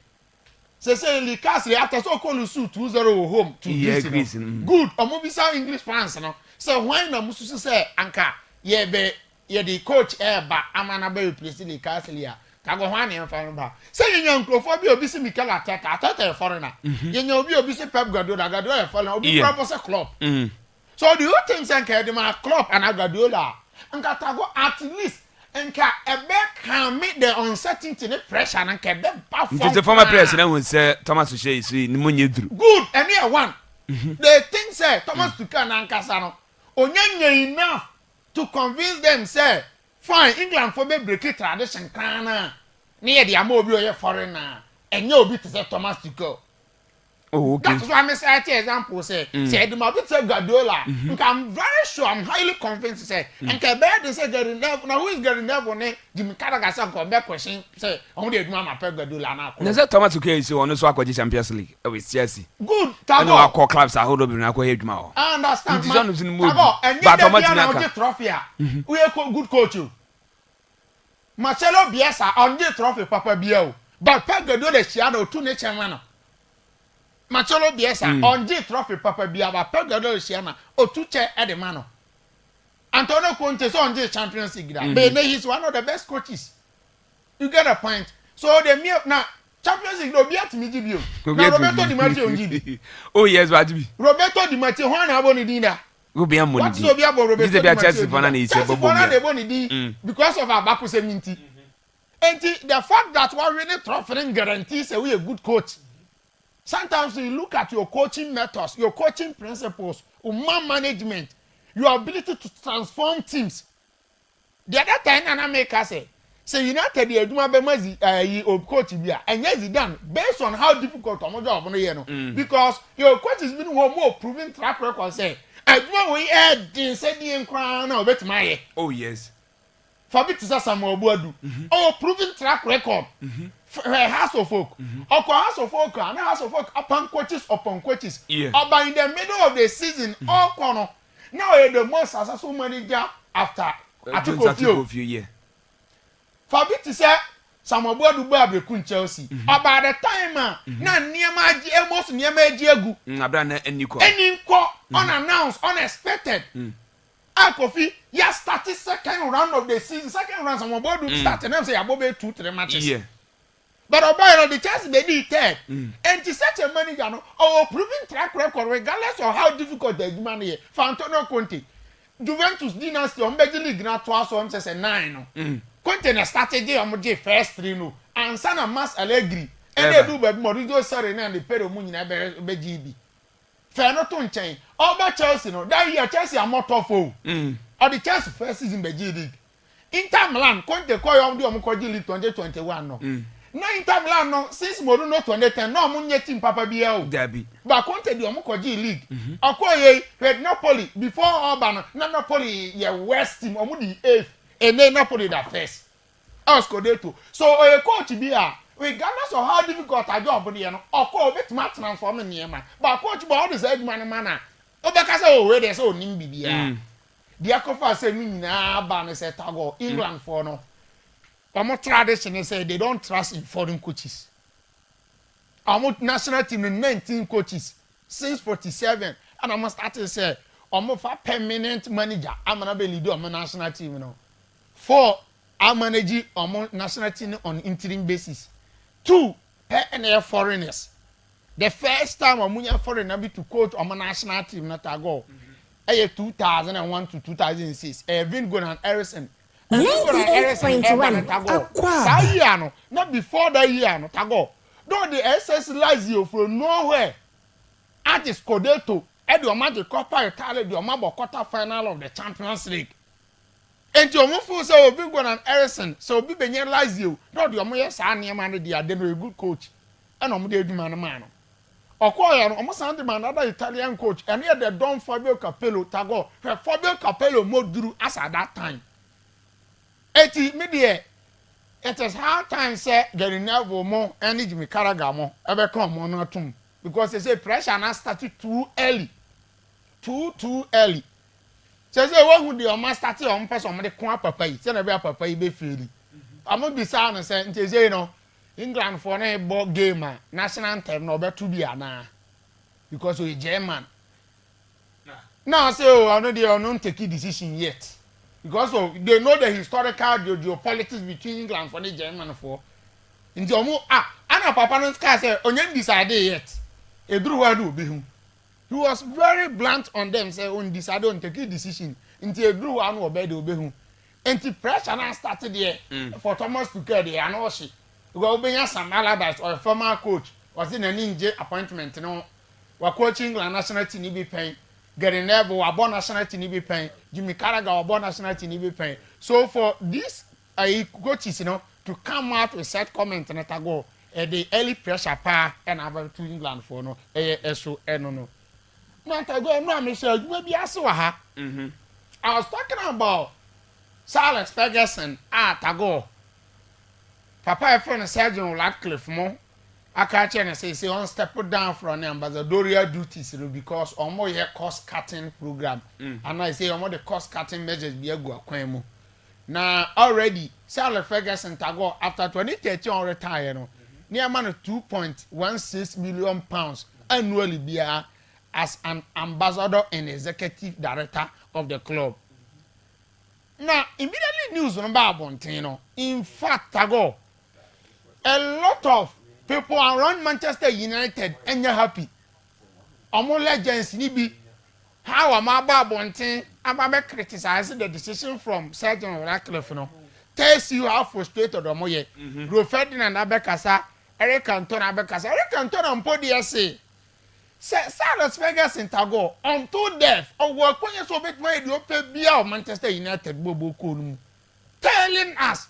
Lucas after so call suit 2-0 home to Greece. Good. Omobisa English fans no. So when na mususu say anka ye the coach ba amana be replace Lucas here. tago hwan ne mfa no ba say yenya nkrofo bi obi si Mikel Arteta foreigner yenya obi si Pep Guardiola foreigner obi propose club so do you think say nke ma club and Guardiola nka tago at least nka ebe can meet the uncertainty the pressure and nka be ba for the former president who say Thomas Tuchel is ni monye duru good and here one they think say Thomas Tuchel na nkasa no onye enough to convince them say fine England for be break tradition kana near the amobi or foreigner and you be to say Thomas Tuchel. Oh, okay. That's why I say example say the Madrid say Guardiola. I'm very sure, I'm highly convinced say and Quebec they say getting level. Now who is getting level? Jimmy Carragher say Quebec question say only the man Pep Guardiola now. Na say Thomas Tuchel is on so akwaji Champions League with Chelsea. Good. And our core clubs are hold up na akwa hedwuma o. I understand. But Thomas Tuchel trophy. We a good coach you. Marcelo Bielsa on the trophy papa Biel. But Pep Guardiola shadow two nature man. Marcelo Bielsa on the trophy papa Biel but Pep Guardiola shadow o two chair at the man. Antonio Conte is on the Champions League. But he's one of the best coaches. You get a point. So the mere now Champions League no be at me give you. Now Roberto Di Matteo on GB. Oh yes, what be? Roberto Di Matteo one aboni dinner. Go be am money. What's so be about Roberto Di Matteo? Chelsea fan is a bobo. Because of our Baku 70. And the fact that we're winning trophy guarantees that we a good coach. Sometimes you look at your coaching methods, your coaching principles, man management, your ability to transform teams. The other time I make us say United the Eduma Bemazi coach here, and yes, he done based on how difficult our job on because your coach has been more proven track record. Say, Eduma we had said the crown now bet my oh yes. For me to say some more bodu. Oh, proven track record. House of folk. House of folk and House of folk upon coaches. Yeah. But in the middle of the season, all corner. Now the most successful manager after Atiko yeah. For me to say some more bodu babe kun Chelsea. About the time na niema ji almost niema ji egu. Abra eniko. Eniko unannounced, unexpected. Kofi, ya started second round of the season. Second round, some boy do start and them say abobe 2-3 matches. Yeah. But about the Chelsea they did third. And to such a manager, no, proven track record regardless of how difficult the man is. For Antonio Conte, Juventus dynasty on Belgian League na twice on says 9 no. Conte na started the on first 3 no. And Sana Mas Allegri. And they do but Maurizio Sarri and the Pero Muni na be fair not to change. Over Chelsea, no, that year Chelsea are more tough. Or the Chelsea first season by G League. Inter Milan, Conte call on the Omokoji League 2021. No, now Inter Milan, no, since Moruno 2010, no, Munya team Papa Biel. Derby. But Conte the Omokoji League. Okoye, had Napoli before Orban, Napoli, yeah, West team, Omudi 8th, and then Napoli that first. I was Codeto. So, a coach be regardless of how difficult a job on the end, of course, it's much transforming the man. But coach, but all this edge man, Obakasa already there's so nimbi. The Akofa say me na ban say tago England for no. But tradition say they don't trust in foreign coaches. Our national team in 19 coaches since 47, and I'm starting to say I'm a permanent manager. I'm gonna be leader of my national team, you know. 4, I manage our national team on interim basis. 2, PNF foreigners. The first time I'm foreigner be to coach on my national team not ago. 2001 to 2006. Vin Gonan Harrison. 98.1 Akwaaba. Not before that year no tago. Though the SS Lazio from nowhere. At the Scudetto, Eddie Omar Copa Italia, the Omar quarter final of the Champions League. And to Omofu say Vin Gonan Harrison, so be Benye Lazio. Not the Omoye Sani man, they are a good coach. And Omode man. Okoya almost man another Italian coach and here the Don Fabio Capello tago Fabio Capello moduru as at that time. Media it is hard time say getting never more energy me Carragher ever come on not because they say pressure now started too early. Too early. So say what would the man started on person on the corner papa say never papa be feeling. I'm not be sound and say you know England for a ball game, national anthem no better to be because we German. Now say I know they are not taking decision yet. because they know the historical geopolitics between England for the German for. In the Anna Papa no scar say onye decide yet. Edru wadu be hu. He was very blunt on them say on decide on take a decision. Inti edru wanu obey the hu. Inti pressure now started there for Thomas to get the anoshi. Because obey some alibis or a former coach was in an NJ appointment no. Wa coaching England national team be paying. Getting there wa born national team be paying. Jimmy Carragher wa born national team be paying. So for this coaches, you know, to come out with set comment and go the early pressure pa and about to England for no so no. No go no Michelle maybe aso ha. I was talking about Sir Alex Ferguson tago. Papa friend Sergeant Ratcliffe mo aka che na say on step down from the ambassadorial duties because omo here cost cutting program and I say omo the cost cutting measures be agu akwan mu. Now already Sir Alex Ferguson tago after 2013 on retire no near man 2.16 million pounds annually bia as an ambassador and executive director of the club. Now immediately news on Babontin no in fact tago a lot of people around Manchester United and you're happy. Omo legends ni bi how am Babontin am criticizing the decision from Sergeant Ratcliffe no tells you how frustrated omo ye. Bro Ferdinand abekasa Eric Cantona abekasa Eric Cantona mpo dey say Sir Alex Ferguson tago until death or work when you so bit my bia of Manchester United bobo konu telling us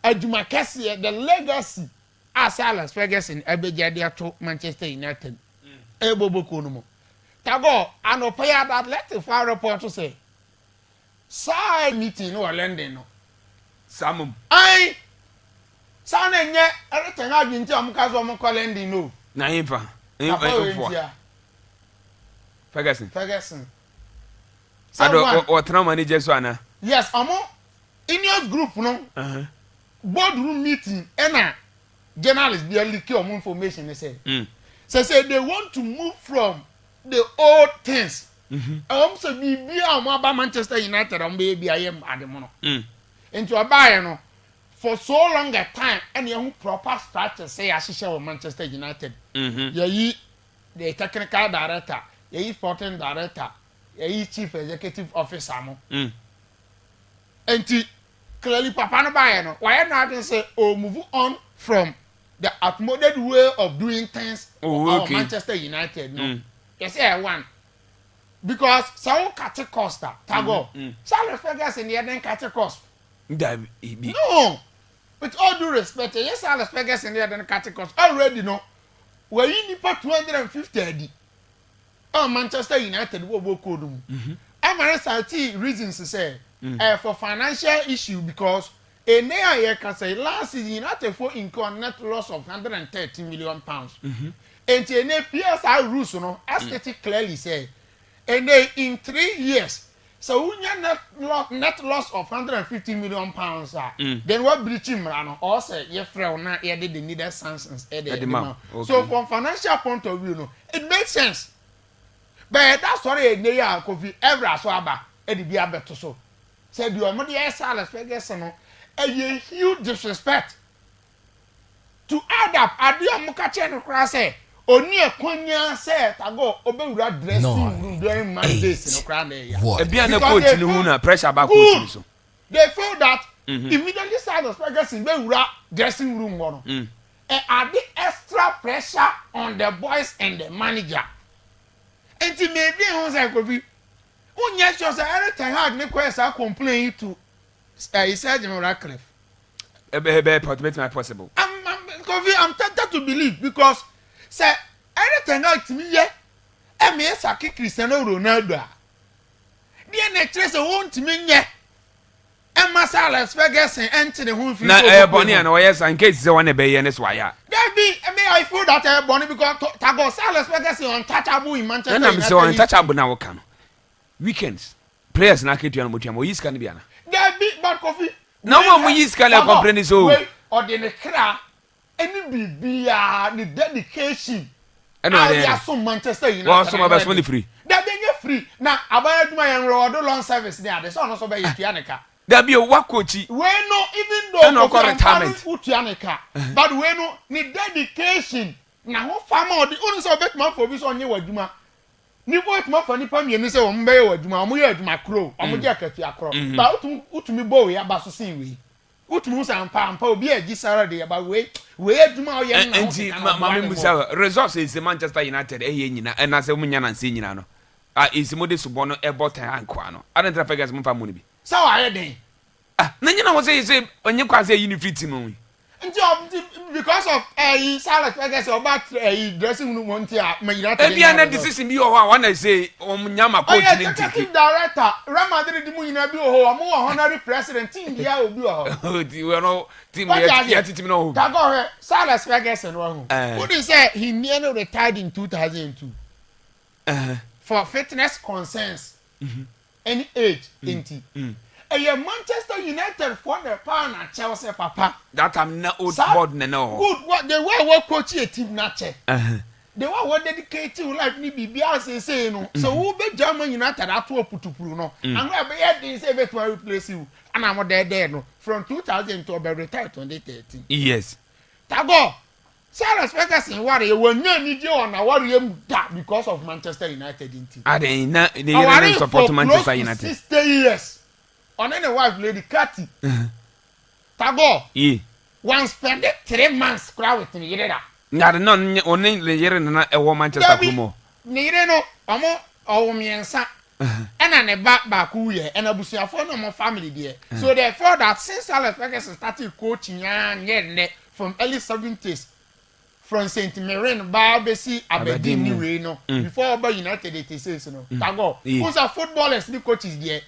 Adjuma Kessié the legacy as Sir Alex Ferguson ebejade to Manchester United bobo konu mo tago anopaya that let the fire report to say side meeting no London no Samum ai sa na nye everything agenti amka so mo London no na himfa Ferguson ado o tena manager so ana yes omo Ineos group no boardroom meeting ena journalists be leak omo information they say they want to move from the old things so be about Manchester United be ayem ademo no into abaye no for so long a time and you proper structure say ashisha with Manchester United yi the technical director yi sporting director yi chief executive officer mo enti clearly papa no buy no why not say move on from the outmoded way of doing things of Manchester United no yes one because so cut cost tago Charles Ferguson the then cut cost no with all due respect yes Charles Ferguson the then cut cost already no we need for 250 adi Manchester United wo kodum am reasons say for financial issue because a near can say last season United for income net loss of 130 million pounds and the PSI rules no as stated clearly say and they in 3 years so when net loss of 150 million pounds then what breaching rano or say ye frau na ye did the needed sanctions so from financial point of view no it makes sense but that's what a near coffee ever so aba e di bia beto so said you are Sir Alex Ferguson no a huge disrespect to add up adia mukache no kra say oni ekonya say tago obewura dressing room during Mondays no kra na ya e bia na coach ni hu na pressure ba coach ni so they feel that immediately Sir Alex Ferguson bewura dressing room no add extra pressure on the boys and the manager and maybe who say could be unya sure say anything hard ne kwesa complain to Sergeant Ratcliffe possible I'm tempted to believe because say anything out to me yeah e me saki Cristiano Ronaldo dey na trace won to me yeah e ma Sir Alex Ferguson enter the home field na boni and yes in case say one be here this why ya there be I feel that boni because tago Sir Alex Ferguson untouchable in Manchester and I'm so untouchable now can weekends players na ketu an motiam o yiska ne bia na there be but coffee na mo yiska le complain so or the kra any bibia the dedication and no there so Manchester United well so my best money free that be free na abaya adwuma yɛn road long service ne ade so no so be yɛtuaneka da bi o wakochi we no even though no retirement utuaneka but we no ni dedication na ho fama odi unu so betuma for bi so onye wadwuma ni bo betuma for nipa mienu se wo mbe ye wadwuma omo ye adwuma kro omo je akatu akro ba utumi bo we aba so sin we utumi sampa obi agi sara de ba we adwuma o ye na enti mama musa resources in Manchester United nyina na se munya na nse nyina no is mo de subo no e botan ankwa no adan tra Ferguson mo fa mo ni bi sa wa ye den na nyina wo say onye kwa say unifit team we because of Salah Ferguson about dressing room on tia United e na decision bi o ho na say nyama coach ni executive director Real Madrid mu nyina bi o ho mo honorary president team dia obi o ho we no team ya team no ho ta go Salah Ferguson wo ho who say he nearly retired in 2002 for fitness concerns any age enti Manchester United for the power na Chelsea papa. That I'm not old board no. Good what they were coach a team na che. They were dedicated life ni bibia say no. So who be German United atu oputupuru no. And we be dey say to replace you. And I'm there no. From 2000 to be retired 2013. Yes. Tago. Salah Ferguson worry wonya ni je on na worry am da because of Manchester United team. I they support Manchester United. 60 years. On any wife lady Cathy. Tago. One spend 3 months crowd with me yere. Na no only le yere na e wo Manchester Kumo. Ni yere no omo owo miensa. Ena ne ba ku ye ena busuafo no mo family there. So therefore that since Alex Ferguson started coaching yan from early 70s from Saint Mirren ba besi Aberdeen ni we no before Oba United it says no. Tago. Who's a footballers ni coaches there.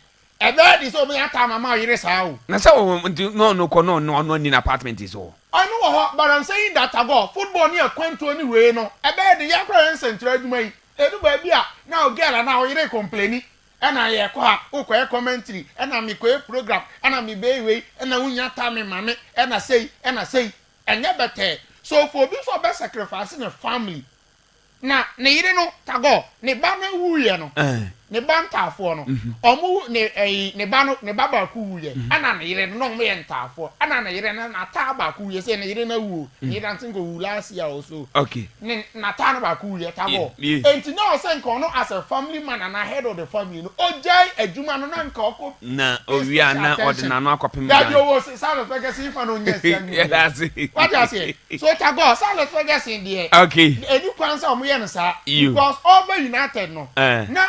Ebe di so me ata mama yire sa o. Na say no in apartment is all. I know but I'm saying that ago football ni akwantu ani we no. Ebe di yakra nsentira adwuma yi. Edu ba bia na o girl na o yire complain. E na ye ko ha o ko commentary. E na me ko program. E na me be we. E na unya ta me mame. E na say. Enye bete. So for be for best sacrifice in a family. Na ne yire no tago ne ba na wu ye no. Ne ba ntafo no omu ne ba no ne baba ku wuye ana ne yire no me ntafo ana ne yire na ta ba ku wuye se ne yire na wu ne yire ntin go wu last year also okay ne na ta no ba ku wuye tabo enti na o se nko no as a family man and head of the family no ojai adwuma no na nka okọ na owia na ordinary no akopem that you was Salah Ferguson fa no yes yeah that's it what I say so tago Salah Ferguson there okay eni kwansa omo ye no sa because over United no na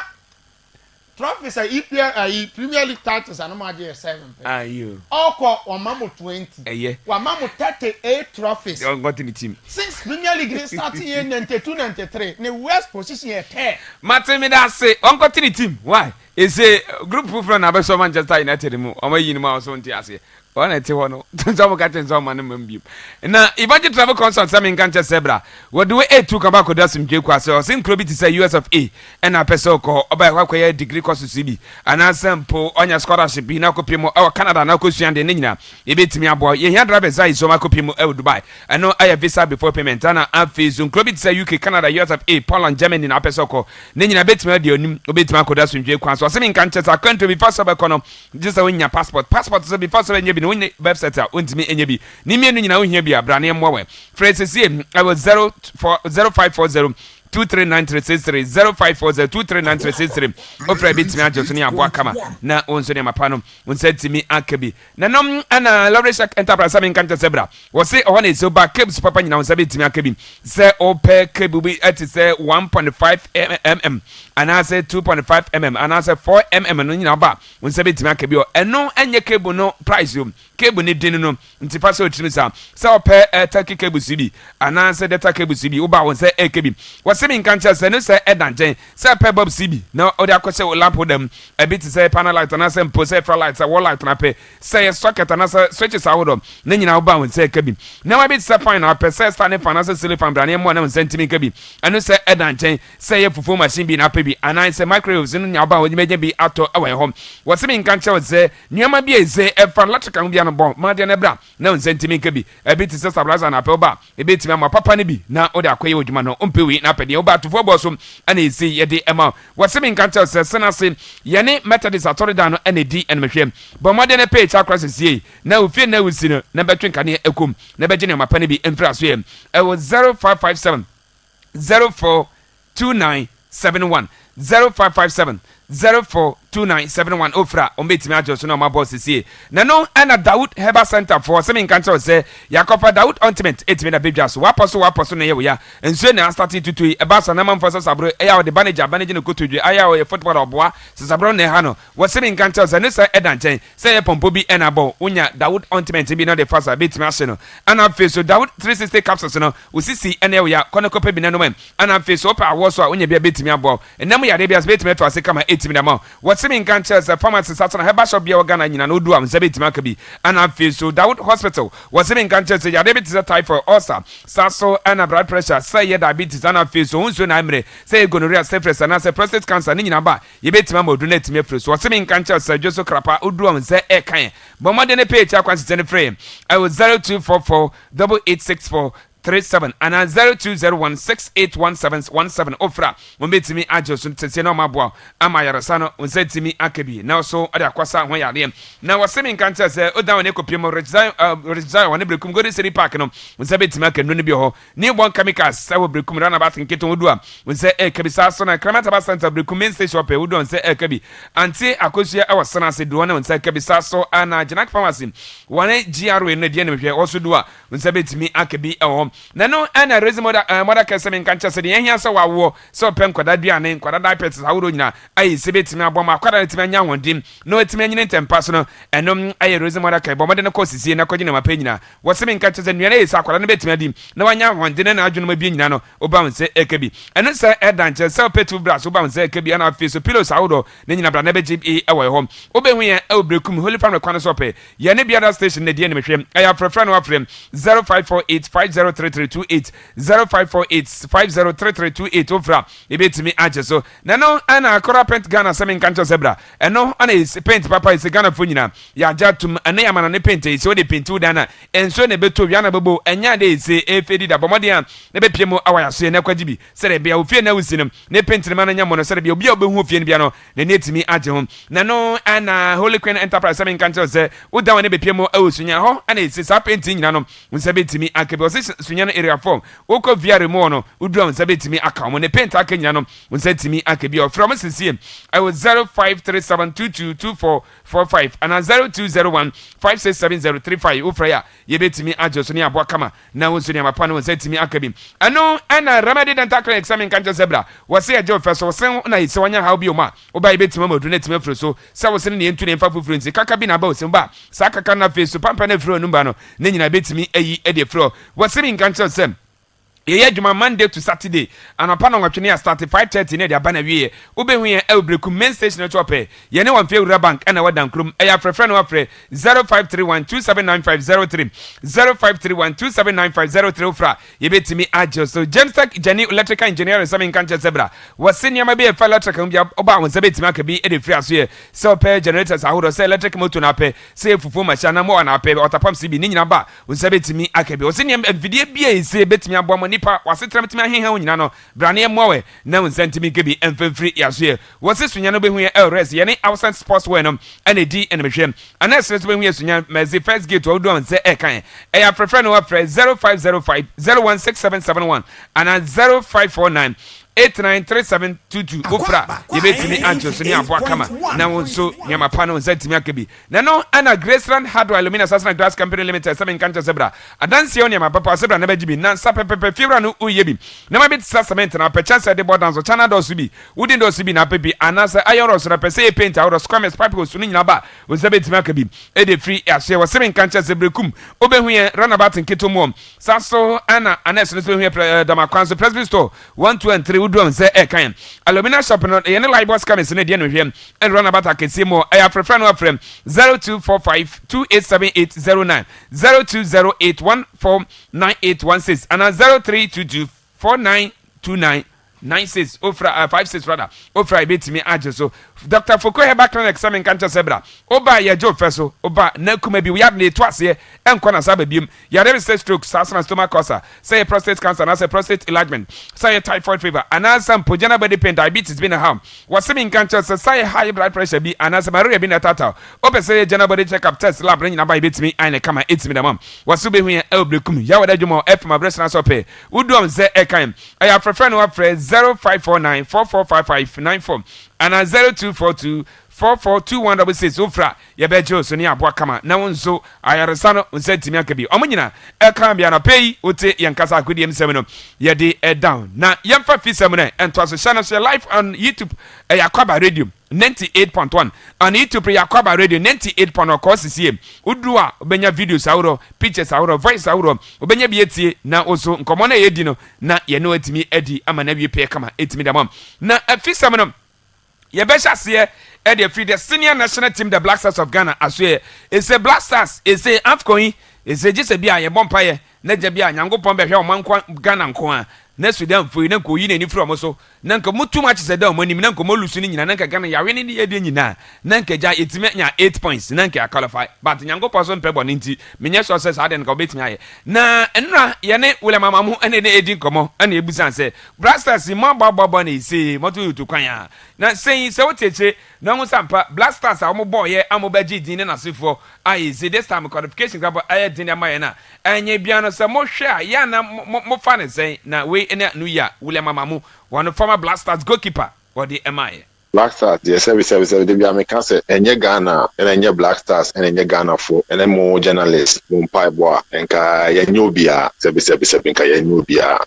trophies are EPL Premier League titles and no 7. You. Oko Wamamo 20. Wamamo 38 trophies. You got in the team. Since Premier League started in 92-93, the worst position here 10. Martin me that say, on got in the team. Why? It's a group from Abeso Manchester United mo. Omo yin ma so nti ase. Ona ti hono. Tonso ka tenso ma no mbiem. Na Ibaji travel consult say me kan che sebra. We do A2 kaba ko dasim dwe kwa say o sin krobi ti say US of A. And na pese ko oba kwa degree course CB. Ana sample onya scholarship bi na ko pimo e Canada na ko suan de nyina. E betimi abo. Ye hia driver sai so ma ko pimo e Dubai. Eno aya visa before payment ana afizu krobi ti say UK Canada US of A Poland Germany na pese ko. Ne nyina betimi ade onim obetimi ko dasim dwe kwa so say me kan che sa country before so be kono. Just say when passport so before so when no website a ontimi enye bi ni mienu nyina wo hia bi abrane mmowe phrases here I was 0540 239363 0540 ofra bitimi ajoso ni aboa kama na onso ne mapa no onse timi akabi na nom ana Laurishak Enterprise amen kanta sebra wo se o na so ba cabs papa nyina onse bitimi akabi se ope cabu bi at se 1.5 mm ana se 2.5 mm ana se 4 mm no nyina ba onse bitimi akabi o eno enye cable no price yo cable ni din no ntifa se otimi sa se ope turkey cable cb ana se data cable cb wo ba onse akabi Semi cancer se no se edanjen se pe bob cb na odi akose o lamp dem a bit se panel light na se mpo se fra light se wall light na pe se socket na se switches awodom na nyina wo ba won se kabi na wa bit se fine na pe se stand fan se ceiling fan brane mo na sentimi kabi eno se edanjen se ye fufu machine bi na pe bi anan se microwaves no nya ba wo meje bi ato awen hom wo semi cancer se nyama bi eze e fan electrical bi an bon ma de na bra na sentimi kabi a bit se stabilizer na pe ba e bit mi ma papa ne bi na odi akoye odwuma no ompe wi na pe de oba to fo bosom ana esi ye de ema wasemi nkancha se senase ye ne methodist authority no ana di en mehwem bo modern ne page across sie na ofie na wusi no na betwenka ne ekum na beje ne mapa ne bi emfra so ye e was 0557 042971 0557 042971 ofra ombetimi ajoso na mabo sisi na no ana Daud Herbal Center for semi nkancha se yakofa Daud ointment etimi na bedwaso waposo na ye ya enso na start tutu e basa na mamfo sabro e ya de manager ne kotodwe aya o football oboa sabro na ha no wo semi nkancha se ne se edanchen se ye pompo bi na bo unya Daud ointment bi no de fasa betimi ase no ana feso Daud 360 capsules no usisi ene ye ya konokope bi na no mem ana feso opa awoso a unya bia betimi abo enam ya de bia betimi to ase kama etimi na ma what's in Canchas, a pharmacy Saturn, Heba shop be organ and no do am Zabit Makabi, and I feel so Dawood Hospital. What's in Canchas, your diabetes a type for ulcer, sasso and a blood pressure, say your diabetes and I feel so soon I'm say gonorrhea surface and as a prostate cancer in Naba, you bet mamma donate me first. What's in Canchas, Joseph Crapa, Udrum, say a kind, but more than a page, I can't frame. I was 0244 8864 37 and 0201681717 ofra mombetimi ajoso tese na mabwa amayarasano onsetimi akebi na so ade akwasa ho yade na wasemi nkanta se odan ne kopiem register wone brekum godi city park no onsebetimi akenu ne bi ho ni bon chemicals sa wo brekum rana bat nketo wodu a onse ekebisa so na kramata ba center brekum main station pe wodu onse ekebi anti akosua e wasana se do na onse ekebisa so ana genak pharmacy wone GRW ne die ne hwe oso do a onsebetimi akebi e na no ana mother kesem nkancha se de yehia se wawo so pem kwada duane kwada diapers hawro nyina ayi sebetimi abom akwada netimi anya wondim no etimi anyine tempa so no enom ayi mother ke bomode ne kosisi na kogine mapa nyina wosem nkancha se nuane esa akwada ne betimi adim na wanya wonde na adwunu ma bi nyina no oba nse ekebi eno se edanche se petu brass oba nse ekebi ana afi so pillows hawro ne nyina bra na beji ewe ho obehu ye obrekum holy family kwan so pe ye ne biada station ne die ne mehwem aya frefra no afrem 0548503328 0548503328 ofra ebetimi aje so na no ana akora paint Ghana semi nkancho zebra eno ana is paint papa is Ghana fo nyina ya jatum ene ya mana ne paint is o de paint udana enso ne beto wi ana bebo enya de is efedi da bomode a ne bepiemu awaya so ne kwagibi sere bia ofie na wusinum ne paint ne mana nya mo no sere bia obi a obehu ofie ne bia no ne netimi aje ho na no ana Holy Queen Enterprise semi nkancho ze udan ne bepiemu awusunya ho ana is sa paint nyina no nsebetimi akebe sunya no area form oko viare mo no udura nsebetimi aka mo ne paint akanya no nsebetimi akebi o from sisi I was 0537222445 and 0201567035 ofra ya yebetimi ajoso ne abo kama na wonso ne mapa no nsebetimi akabi ano ana remedy dental clinic exam kanjo zebra wose ajo feso wose na ise wanya how bi o ma oba yebetimi ma oduna etimi afro so sa wose ne entu ne mfa fufuro nti kaka bi na ba wose ba sa kaka na face so pampa na afro numba no ne nyina betimi ayi e de afro wose mi nkancho sem ye adwuma Monday to Saturday anapa na nwatwe ne start 5:30 ne de aba na wie obehu ye elbreku main station to ope ye ne wan fe bank ana wadan krum e ya frefre no afre 0531279503 0531279503 ofra ye betimi ajo so James Tech Jani electrical engineering sami nkanche zebra wasenia ma be e fa electrical bia oba won sebetimi akabi e de free aso ye so pe generators ahoro se electric motor na pe se fufu machine mo na pe otapam si bi ni nyina ba won sebetimi akabi wasenia video bia e se betimi abo nipa wasetra metimi aheha onyina no brane mowe na nsentimi kebi emfemfiri yaso wose sunya no behu ye LRS ye ne outside sports wear no ane di ene behwem ana esres behu ye sunya mezi first gate wo do nse ekan e ya frefre no wa fre 0505 016771 ana 0549 893722 ofra yebetimi ancho so ni abo kama na wonso nyama pa no nsentimi akabi na no ana Graceland Hardware Alumina Sasana Glass Company Limited seven kancho zebra adanse oni ama papa zebra na bagibi na sapepepe fiura no uyebi na ma bit cement na pe chance de board so chana do subi wudi do subi na pepi anasa ayoro so na pese paint awro squares pipe so ni nyina ba wonsebetimi akabi e de free ase wo seven kancho zebra kum obehu ye runabout nketo mom saso ana anes no so hu ye damakwanso Presbyterian store 1 2 and 3 udom se ekan alumina shop no ye ne libos camis ne de no hwem e runabout akese mo e afrefra no afrem 0245287809 0208149816 and 03224929 96 ofra 56 rather ofra betimi age so Dr. Foko Heba Clinic examine cancer sebra oba ye jo feso oba na kuma bi we have na to ase enko na saba biem ya there is stroke asthma stomach ulcer say prostate cancer na say prostate enlargement say typhoid fever and some pojana body pain diabetes been a harm wasemi cancer say high blood pressure bi and as malaria bi na tata ope say general body check up test lab na ba betimi ane kama 8 mi da mam wasube hu ya elbrekum ya wada dwuma f ma breast na so pe udom ze ekan aya prefer no afre 0549 445594 and 0242 442166 ofra ye bejo so ni aboa kama na wonso ayaresa no nsentimi akabi omanyina eka bia na pay ote yankasa akodi emsem no ye de down na yemfa fisem no ento so channel so live on YouTube Akwaaba radio 98.1 on YouTube Akwaaba radio 98.1 course sie udua obenya videos awro pictures awro voice awro obenya bietie na oso nkomo na yedi no na ye no atimi edi ama na wie pe kama etimi da mam na afisem no ye be hyase e dey free the senior national team the Black Stars of Ghana aswe is a Black Stars is a afcoin is a just bia ye bompaye na je bia nyankopon be hwe o manko Ghana nko a na Sudan fu na ko yi na ni from so na nka mutu match se da o manim na nka mo lusu ni nyina na nka Ghana ya we ni ye de nyina na nka ja etime nya 8 points na nka qualify but nyankopon so mpebo ni nti menye success ade nka obetimi aye na enra ye ne William Amamu ene ne edi nkomo ene ebusan se Black Stars mo gbagbo na ise moto yutu kwan ya na sei se woteche na ho sampa Black Stars a mo boye amobaji din na sefo aye se this time qualification grab aye din ya maye na enye bia no se mo hwe a ya na mo fa ne sei na we ene nu ya William Amamu one former Black Stars goalkeeper or the MI Black Stars, the service, they be American say, and ye Ghana, and ye Black Stars, and ye Ghana for, and then more journalists, Mumpai boy, and ye Nubia, service, ye Nubia.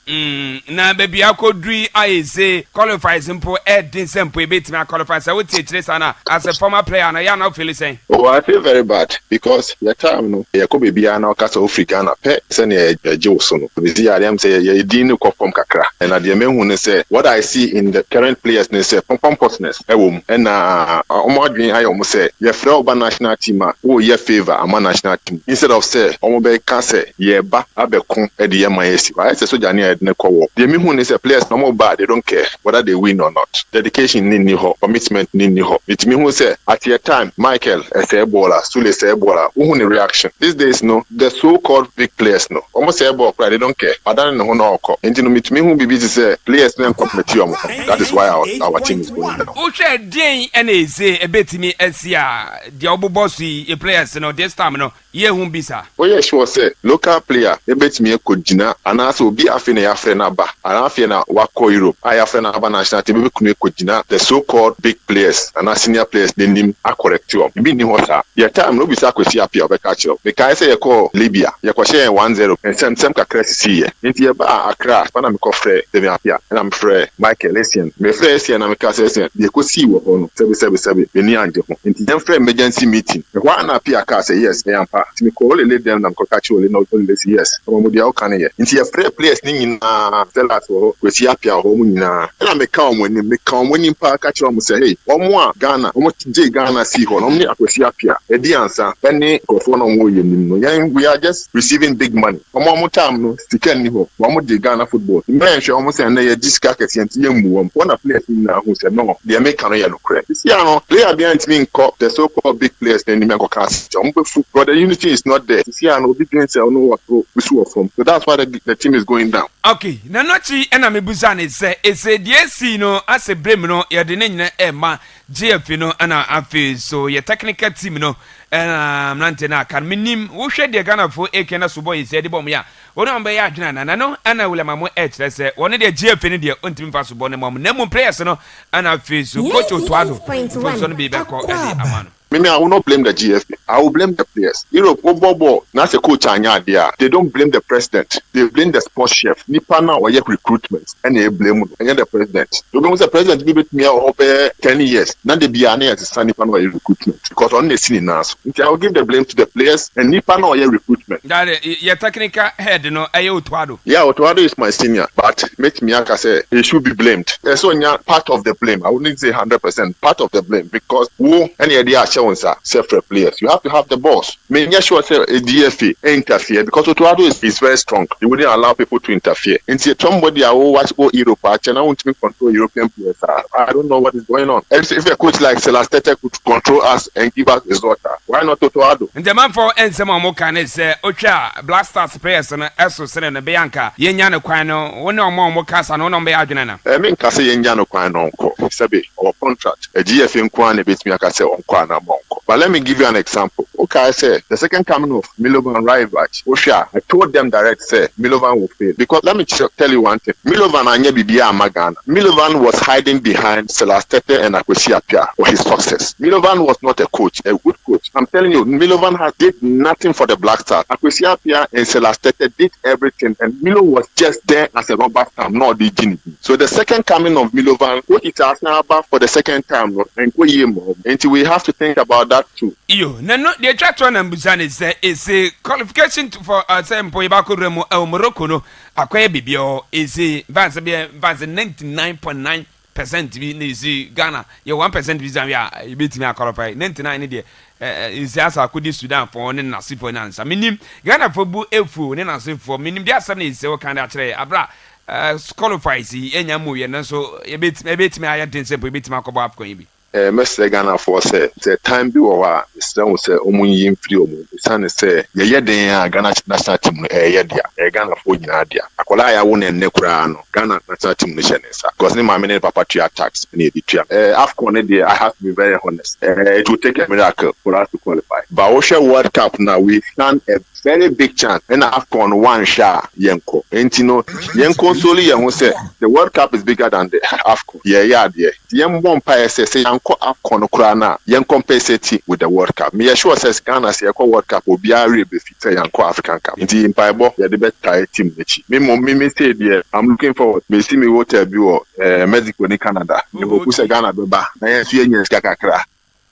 Na baby, I could do, I say, qualify simple, this simple, bit me qualify. So, I would teach this as a former player, and I now feel saying, oh, I feel very bad because your time, no, ye could be an Castle African, pet, send ye Joson. The I say, ye didn't come from Kakra, and at the men who say, what I see in the current players, they say, pompous. And Omadwin I almost say ye Frauba national team oh ye favor ama national team instead of say omobe can say ye ba abekun e de MIS I say so jani e ne ko the me who say players no more bad they don't care whether they win or not dedication ni ho commitment ni ho it me who say at your time Michael say baller Sule say baller who ni reaction these days no the so called big players no almost say ball they don't care but then no no ko enti no me who be busy say players no compete that is why our team is going down. Uche den ene ze ebetimi asia de obobosu e players no this time no ye hu bisa. Oh yeah sure say local player ebetimi ekogina anase obi afi na ya frɛ na ba anafi na wako Europe aya frɛ na ba national team be kunu ekogina the so called big players and senior players they nim acorrectio bi ni ho sa your time no bisa kwesi apia obeka kiro because say ye call Libya ye ko share 1-0 and sem kakra sisi ye nti ye ba Accra na me ko frɛ dem apia na me frɛ Michael Essien me frɛ Essien na me ka Essien ye ko si wo ho no sebi eni anje ho nti dem frɛ emergency meeting wa na apia ka say yes e ampa ti me ko le dem na ko ka kiro le no le yes mo dia o kan ye nti ye frɛ players ni nyina sellers wo kwesi apia ho mu nyina na me ka omoni pa ka kiro mo say hey omo a Ghana omo je Ghana si ho no me akwesi apia e di ansa ene kofo no mo ye nim no yan we are just receiving big money omo time no stick ni ho omo je Ghana football me hwe omo say na ye disca kese nti ye mu won one players ni na ho say no the American no ye no correct see no player behind me in cup the so called big players then me go cast omo be foot but the unity is not there see no big players say no what we saw from so that's why the team is going down. Okay na nochi ena mebuza ne say ese DSC no ase brem no ye de ne nyina e ma GF no ana afi so ye technical team no nante na kan minim wo hwe de Ghana fo eke na so boy se de bom ya wonu ambe ya adwena na no ana William mo e kire se wonu de GF ni de ontimi fa so bo ne mom na mu players no ana afi so coach Otuado so no be be ko e amano. Me, I will not blame the GFP. I will blame the players. Europe, now the coach there. They don't blame the president. They blame the sports chef. Nipana or recruitment. And they blame the president. You know, the president give it me over 10 years. Now they be as a Nipana or recruitment. Because on the scene now. I will give the blame to the players and Nipana or recruitment. Your technical head, no, Otuado. Yeah, Otuado is my senior. But make me say he should be blamed. So part of the blame. I wouldn't say 100%. Part of the blame. Because who any idea Shawonsa, separate players. You have to have the boss. Me sure say a DFA interfere because Otuado is very strong. He wouldn't allow people to interfere. And see somebody I will watch go Europe, and I want to control European players. I don't know what is going on. If a coach like Celastete could control us and give us result, why not Otuado? And the man for Ensema Mokan is Ocha Black Stars players and Esso Sen and Bianca, Yenyano Quano, one or more Mokas and one on Beadjana. I mean, Casa Yenyano Quano, Sabi, or contract. A GFM Kwan beats me, I can say on Kwana Monko. But let me give you an example. Okay, I say the second coming of Milovan Rivach, Osha, I told them direct, say Milovan will fail. Because let me tell you one thing. Milovan and Bibia Magana. Milovan was hiding behind Celastete and Akwesiapia for his success. Milovan was not a coach, a good coach. I'm telling you, Milovan has did nothing for the Black Stars. Akwesiapia and Celastete did everything, and Milo was just there as a rubber stamp, not the genie. So the second coming of Milovan, what it has now about for the second time, and we have to think about that too. You no, the attraction and Busan is a qualification for Sempo Ibako Remo El Morocco. No, Akwaaba Bibio is a Vance 99.9% in Ghana. You 1% visa, you beat me a qualify 99 is as I could Sudan for one and Nasi for an answer. Minim Ghana for Boo Elfu, and Nasi for Minim Biasan is so kind of tray. Abra qualifies the Enyamu, and so a bit me. I didn't say, bit my cobab coibi. Mr. Ghana for say time be over still say omunyi free omu san say ye den Ghana national team Ghana for nyina dia akola ya wo ne kura no Ghana national team no shenesa because ne mama ne papa tua tax ne editua AFCON ne I have to be very honest it will take a miracle for us to qualify but Osha World Cup now we stand a very big chance and AFCON one shot yenko entino yenko soli ye ho say the World Cup is bigger than the AFCON yeah yem pa say AFCON Kurana, young compensate with the World Cup. Me sure says Ghana say World Cup will be a real defeat young African Cup. In the Empire, the better team. Me say there, I'm looking forward. Me see me water view Mexico in Canada. You go push Ghana beba. Na yes we yen skakakra.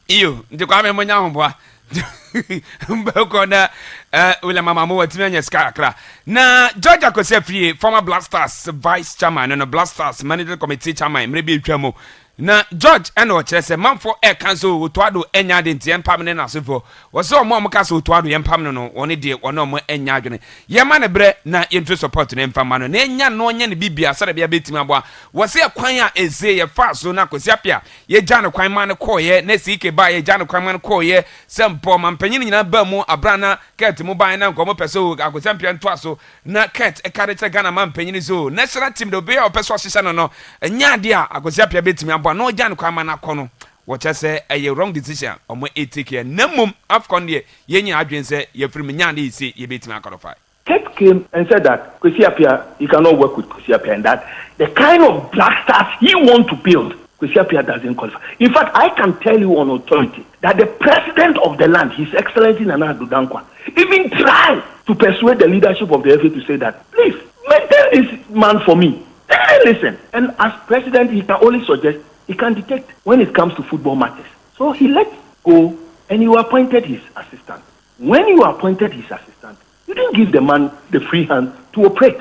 Iyo, ndi kwa me monya hombwa. Mbeko na ule mama mo watimi anya skakra. Na George Akosefie, former Black Stars vice chairman and Black Stars management committee chairman, mrebi twamo. Na George eno chere man for air cancel otoado enya de ntiem pam ne nasefo wo se omo amka se otoado yem pam no woni de wono mo enya adwene yema ne bre na yentro support ne mfama no na enya no nya ne bibia sare bia betimi aboa wo se kwan a eze ye fa so na kosiapia ye gya ne kwan man koye na sike ba ye gya ne kwan man koye sempo mampanyin nyina ba mu abrana ket mu ban na nkomo peso akosiapia nto aso na ket e karete Ghana mampanyin so national team do be o peso hyehyɛ no nya de a akosiapia betimi no jan kwama na kono what say a wrong decision omo etike na mum afcon de yenya adwen say ye firi nya na isi ye betima qualify. Ted came and said that Kwesiapia, he cannot work with Kwesiapia, and that the kind of Black Stars he want to build, Kwesiapia doesn't qualify. In fact, I can tell you on authority that the president of the land, His Excellency Nana Addo Dankwa, even tried to persuade the leadership of the FA to say that, please, maintain this man for me. Listen, and as president, he can only suggest, he can detect when it comes to football matters. So he let go, and you appointed his assistant. When you appointed his assistant, you didn't give the man the free hand to operate.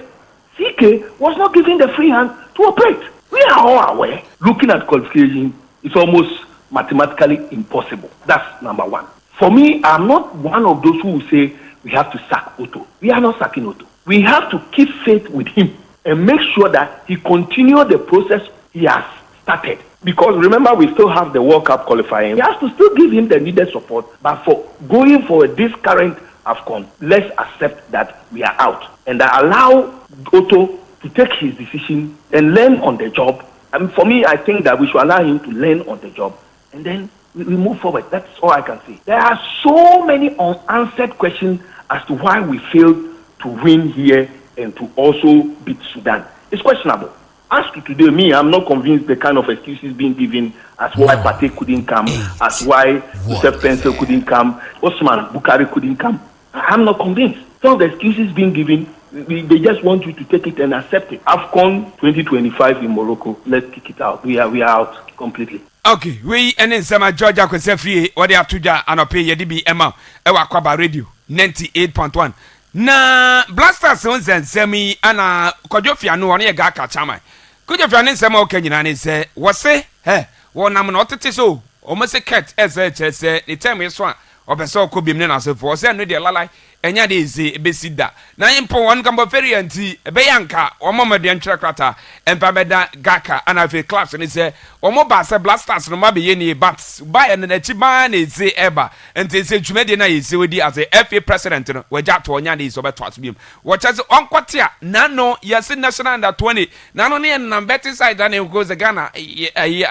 CK was not given the free hand to operate. We are all aware. Looking at qualification, it's almost mathematically impossible. That's number one. For me, I'm not one of those who will say we have to sack Otto. We are not sacking Otto. We have to keep faith with him and make sure that he continues the process he has started. Because remember, we still have the World Cup qualifying. We have to still give him the needed support. But for going for this current AFCON, let's accept that we are out. And allow Otto to take his decision and learn on the job. And for me, I think that we should allow him to learn on the job. And then we move forward. That's all I can say. There are so many unanswered questions as to why we failed to win here and to also beat Sudan. It's questionable. As to today, me, I'm not convinced the kind of excuses being given as why Pate couldn't come, as why Joseph Pencil couldn't come, Osman Bukari couldn't come. I'm not convinced. Some of the excuses being given, they just want you to take it and accept it. AFCON 2025 in Morocco, let's kick it out. We are out completely. Okay, we and then some Georgia Kwesefie, what they are to ja and pay your DB Emma, Akwaaba Radio 98.1. Na Blasters on semi ana Kojofia no one ga ka chama. Kojofia ne sema okay nyina ne se wo se he wo nam no tete so almost a cat as a chess the time is one of a so could be known as a force and the lalai and yet is a besida. Now in po one combo ferry and tea, a bayanka, or mama the entrecrata, and Pameda Gaka, and I feel claps and it's a or more bass a blasters no mabi any bats by and a chiban is a eba and they say Jumedina is with as a FA president where Jack to Onyani is over to beam. What has on Quatia, Nano, yes, in national under 20, not only and better side than it goes a Ghana,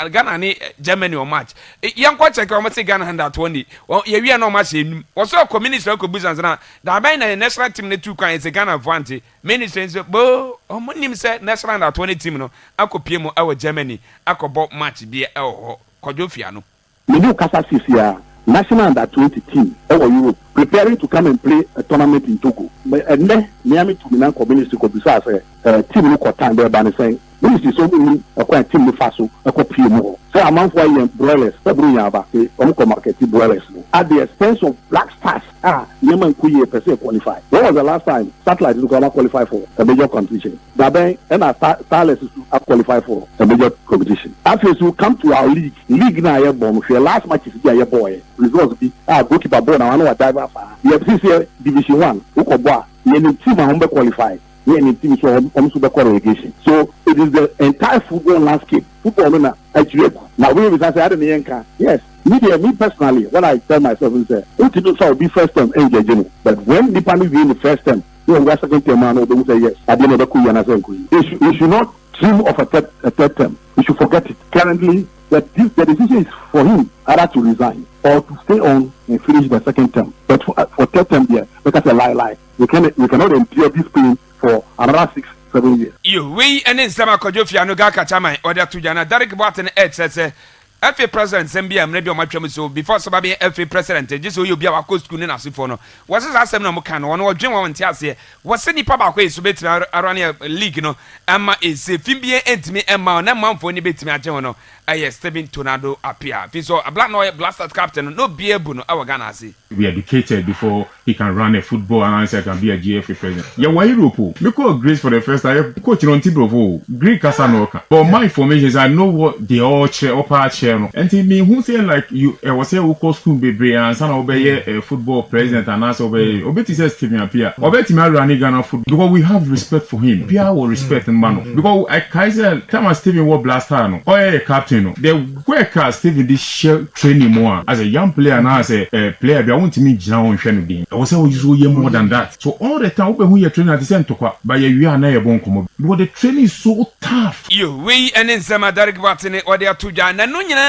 Ghana, Germany or match. Young Quacha come say Ghana under 20. Well, we are no match in what's all community local business now. The national team the two kinds of Ghana Vanti. Many things, bo, name said national under 20 team no. Ako PMO our Germany. Ako bought match be Kojofiano. Middle Casa CCR, national under 20 team, over Europe, preparing to come and play a tournament in Togo. And then Miami to Milan community could be team look time there by saying, Ministry so many a team the Faso, a copy more. So a month while broilers, February, market broilers. At the expense of Black Stars, Yemen Kuye per se qualify. When was the last time Satellite is going to qualify for a major competition? Daben and our Starless is to qualify for a major competition. After you come to our league now, your bomb, your last match is your boy. Results be goalkeeper ball now, I know what diver. You have this year Division 1, Ukobwa, you team are qualified. Team super relegation. So it is the entire football landscape. Football now we say I don't yes. Me personally, when I tell myself is will be first term engaging. But when the panel be in the first term, you know second term man don't say yes. I didn't know we should not dream of a third term. We should forget it. Currently the decision is for him either to resign or to stay on and finish the second term. But for third term there, because a lie. We cannot endure this pain for another 6-7 years. You we and in Sama Kojofiano Gaka Chama or the Tujana Derek Barton Ed says FA president Zambia maybe on my so before Sababi FA president just so you be our coach school in Asifono. Was this as no can one or dream on Tiasia? Was any papa way so bet around a league no Emma is a Fimbia and me Emma and a month for any bit me at Jono. I stepping tornado appear. So a black noise blasted captain, no beer buno our Ghana see. Be educated before he can run a football and answer can be a GFA president. Yeah, why Europe? Because Greece for the first time, coach on Tibrovo, Greek Casanoka. But my information is I know what they all chair upper chair. And to me, who say like you was a who school baby and son obey a football president and answer obey. Obeti says Stephen Apia. Obeti Marani Ghana football because we have respect for him. Pia will respect and man. Because I Kaiser time Stephen was blaster or a captain. The worker Stephen this share training more as a young player and as a player. I want to meet now on Shannon. I was always more than that. So all the time when we are training at the center, but you are not a bon come. Because the training is so tough. You we and in some Derek Barton or they are two Jana Nunya,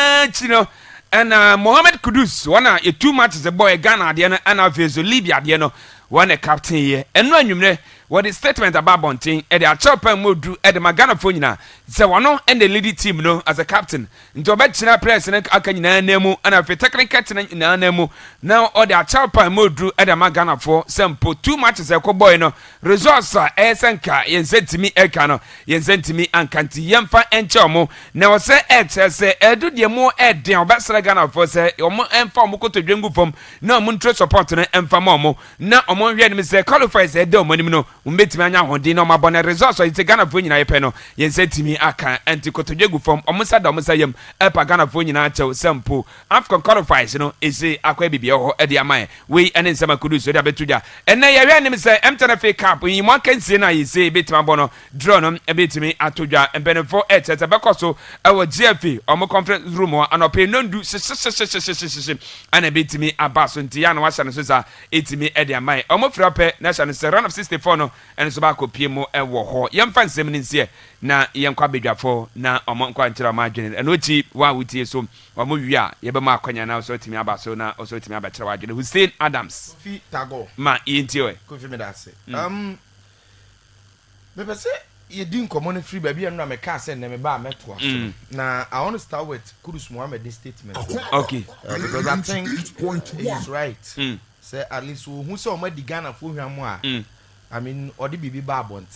and Mohammed Kudus, one a 2 matches a boy Ghana, the and a Vezo Libya, the no one a captain here, and no you what is statement about Bonting at the chopper mood at the Magana Funina. So one and the leading team no as a captain. Into a better press and I can name and a technical captain in Nemo. Now or the chopper mood at the Magana for some put 2 matches a boy no resource Esenka yen sent to me Ekano yen sent to me and Kanti Yemfa and Chomo. Now say say edu the more ed the Ambassador Ghana for say or more and form to dringu from no muntre support and famomo. Now among me say qualifies a dome no. Umbetimi anya hodi na mabona resource ite Ghana fo nyina yepe no yense timi aka anti kotodwegu fom omusa da omusa yam epa Ghana fo nyina achew sampo African qualifiers no ese akwa bibia ho e de amaye we ene nsema kudu so da betuja enne ye hwe nim se MTNF Cup yi mo kansie na yese betimi abono draw no e betimi atodwa embenefo etete bekoso ewo GFA omo conference room wa anope nondu ana betimi abaso ntia na wahya no so sa etimi e de amaye omo frape na hya no se run of 64 no and so back piemo e wo ho yem fan sem nsie na yem kwa bedwafo na omo kwa nkyira ma adwene and ochi wa wutie so omo wi a ye be ma akwanya na so timi aba so na so timi aba kyerɛ wa adwene Hussein Adams fi tago ma yentio Kofi me da se me pese ye din common free baby and na me ka say na me ba meto aso na I want to start with Kudus Mohammed statement okay because I think he's right say at least who say o ma di Ghana fo hwamu a I mean, or the baby babon,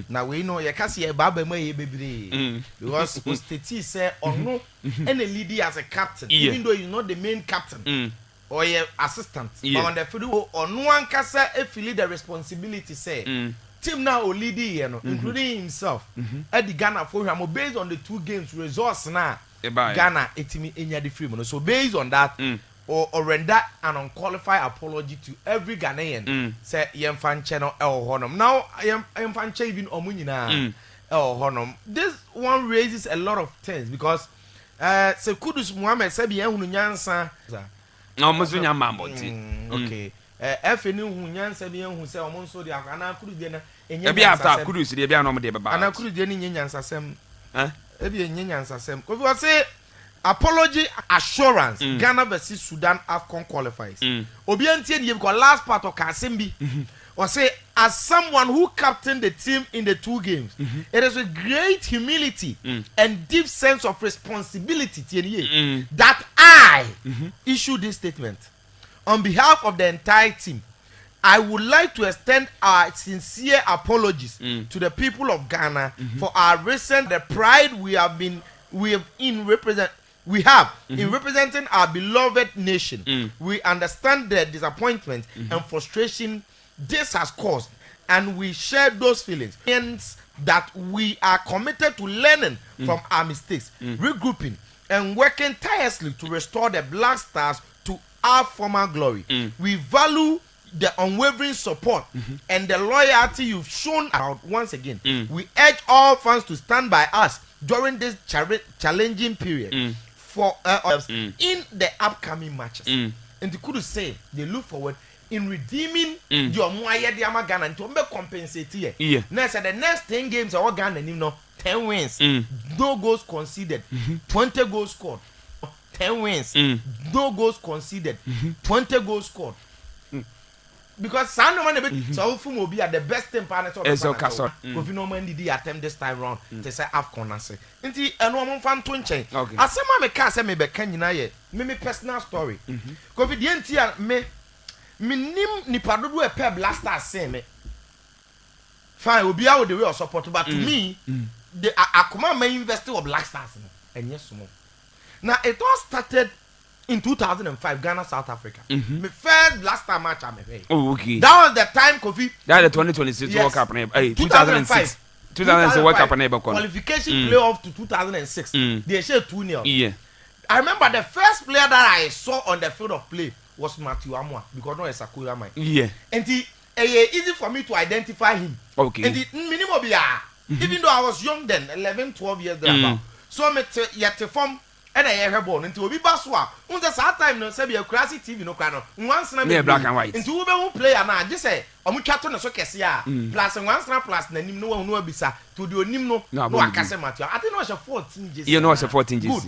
now we know you can't see a baba may be because Steti say or no any lady as a captain, even though you're not the main captain or your assistant, but on the field or no one can say if you lead the responsibility, say team now or lead, including himself at the Ghana for him based on the 2 games resource now. Ghana etimi enya the free mono. So based on that, or render an unqualified apology to every Ghanaian. Say yemfan channel el honum. Now yemfan che even omunyina el honum. This one raises a lot of things because se Kudus Muhammad said bien hunu nyansa. No musunya mamboti. Okay. Efeni hu nyansa bien hu se omonso de akana Kudus de na enya. Ebi after Kudus de bia no mo de baba. Ana Kudus de ni nyansa sem. Ebi nyansa sem. Ko we say apology assurance Ghana versus Sudan AFCON qualifiers. Obi antie nie because last part of Kasembi or say as someone who captained the team in the 2 games, it is with great humility and deep sense of responsibility that I issue this statement on behalf of the entire team. I would like to extend our sincere apologies to the people of Ghana for our recent the pride we have in representing our beloved nation. We understand the disappointment and frustration this has caused, and we share those feelings. Hence, that we are committed to learning from our mistakes, regrouping, and working tirelessly to restore the Black Stars to our former glory. We value the unwavering support and the loyalty you've shown out once again. We urge all fans to stand by us during this challenging period for in the upcoming matches. And they could say they look forward in redeeming your Moya Diama Ghana and to compensate here. Now, the next 10 games are all Ghana, 10 wins, no goals conceded, 20 goals scored, 10 wins, no goals conceded, 20 goals scored. Because some no man so will be at the best team partner of the if you know when did attempt this time round to say AFCON and say nti eno mo fan to nchen asema me ka say me be kan nyina ye me personal story covid nti me nim nipa dodo e pe blaster say me fine obi a the way of support but to me the akoma me investor of black stars no enye sumo now it all started in 2005, Ghana, South Africa. My first Black Star match I made. Oh, okay. That was the time Kofi. That the 2026 World Cup. 2006. 2006 World Cup. Qualification playoff to 2006. They shared 2-0. Yeah. I remember the first player that I saw on the field of play was Matthew Amwa because no Sakura man. Yeah. And easy for me to identify him. Okay. And minimum even though I was young then, 11, 12 years thereabout. So I met yet form. And I hear born into Obi Baswa. On the same time, no, say be a classy TV, no kind of once and black and white. Into who play and I just say, Omuchato no so kesia, plus and once and plus, and no one no bisa to do nimno, no, I can say Matthew. I think no, it's a 14 years. You know, it's a 14 years.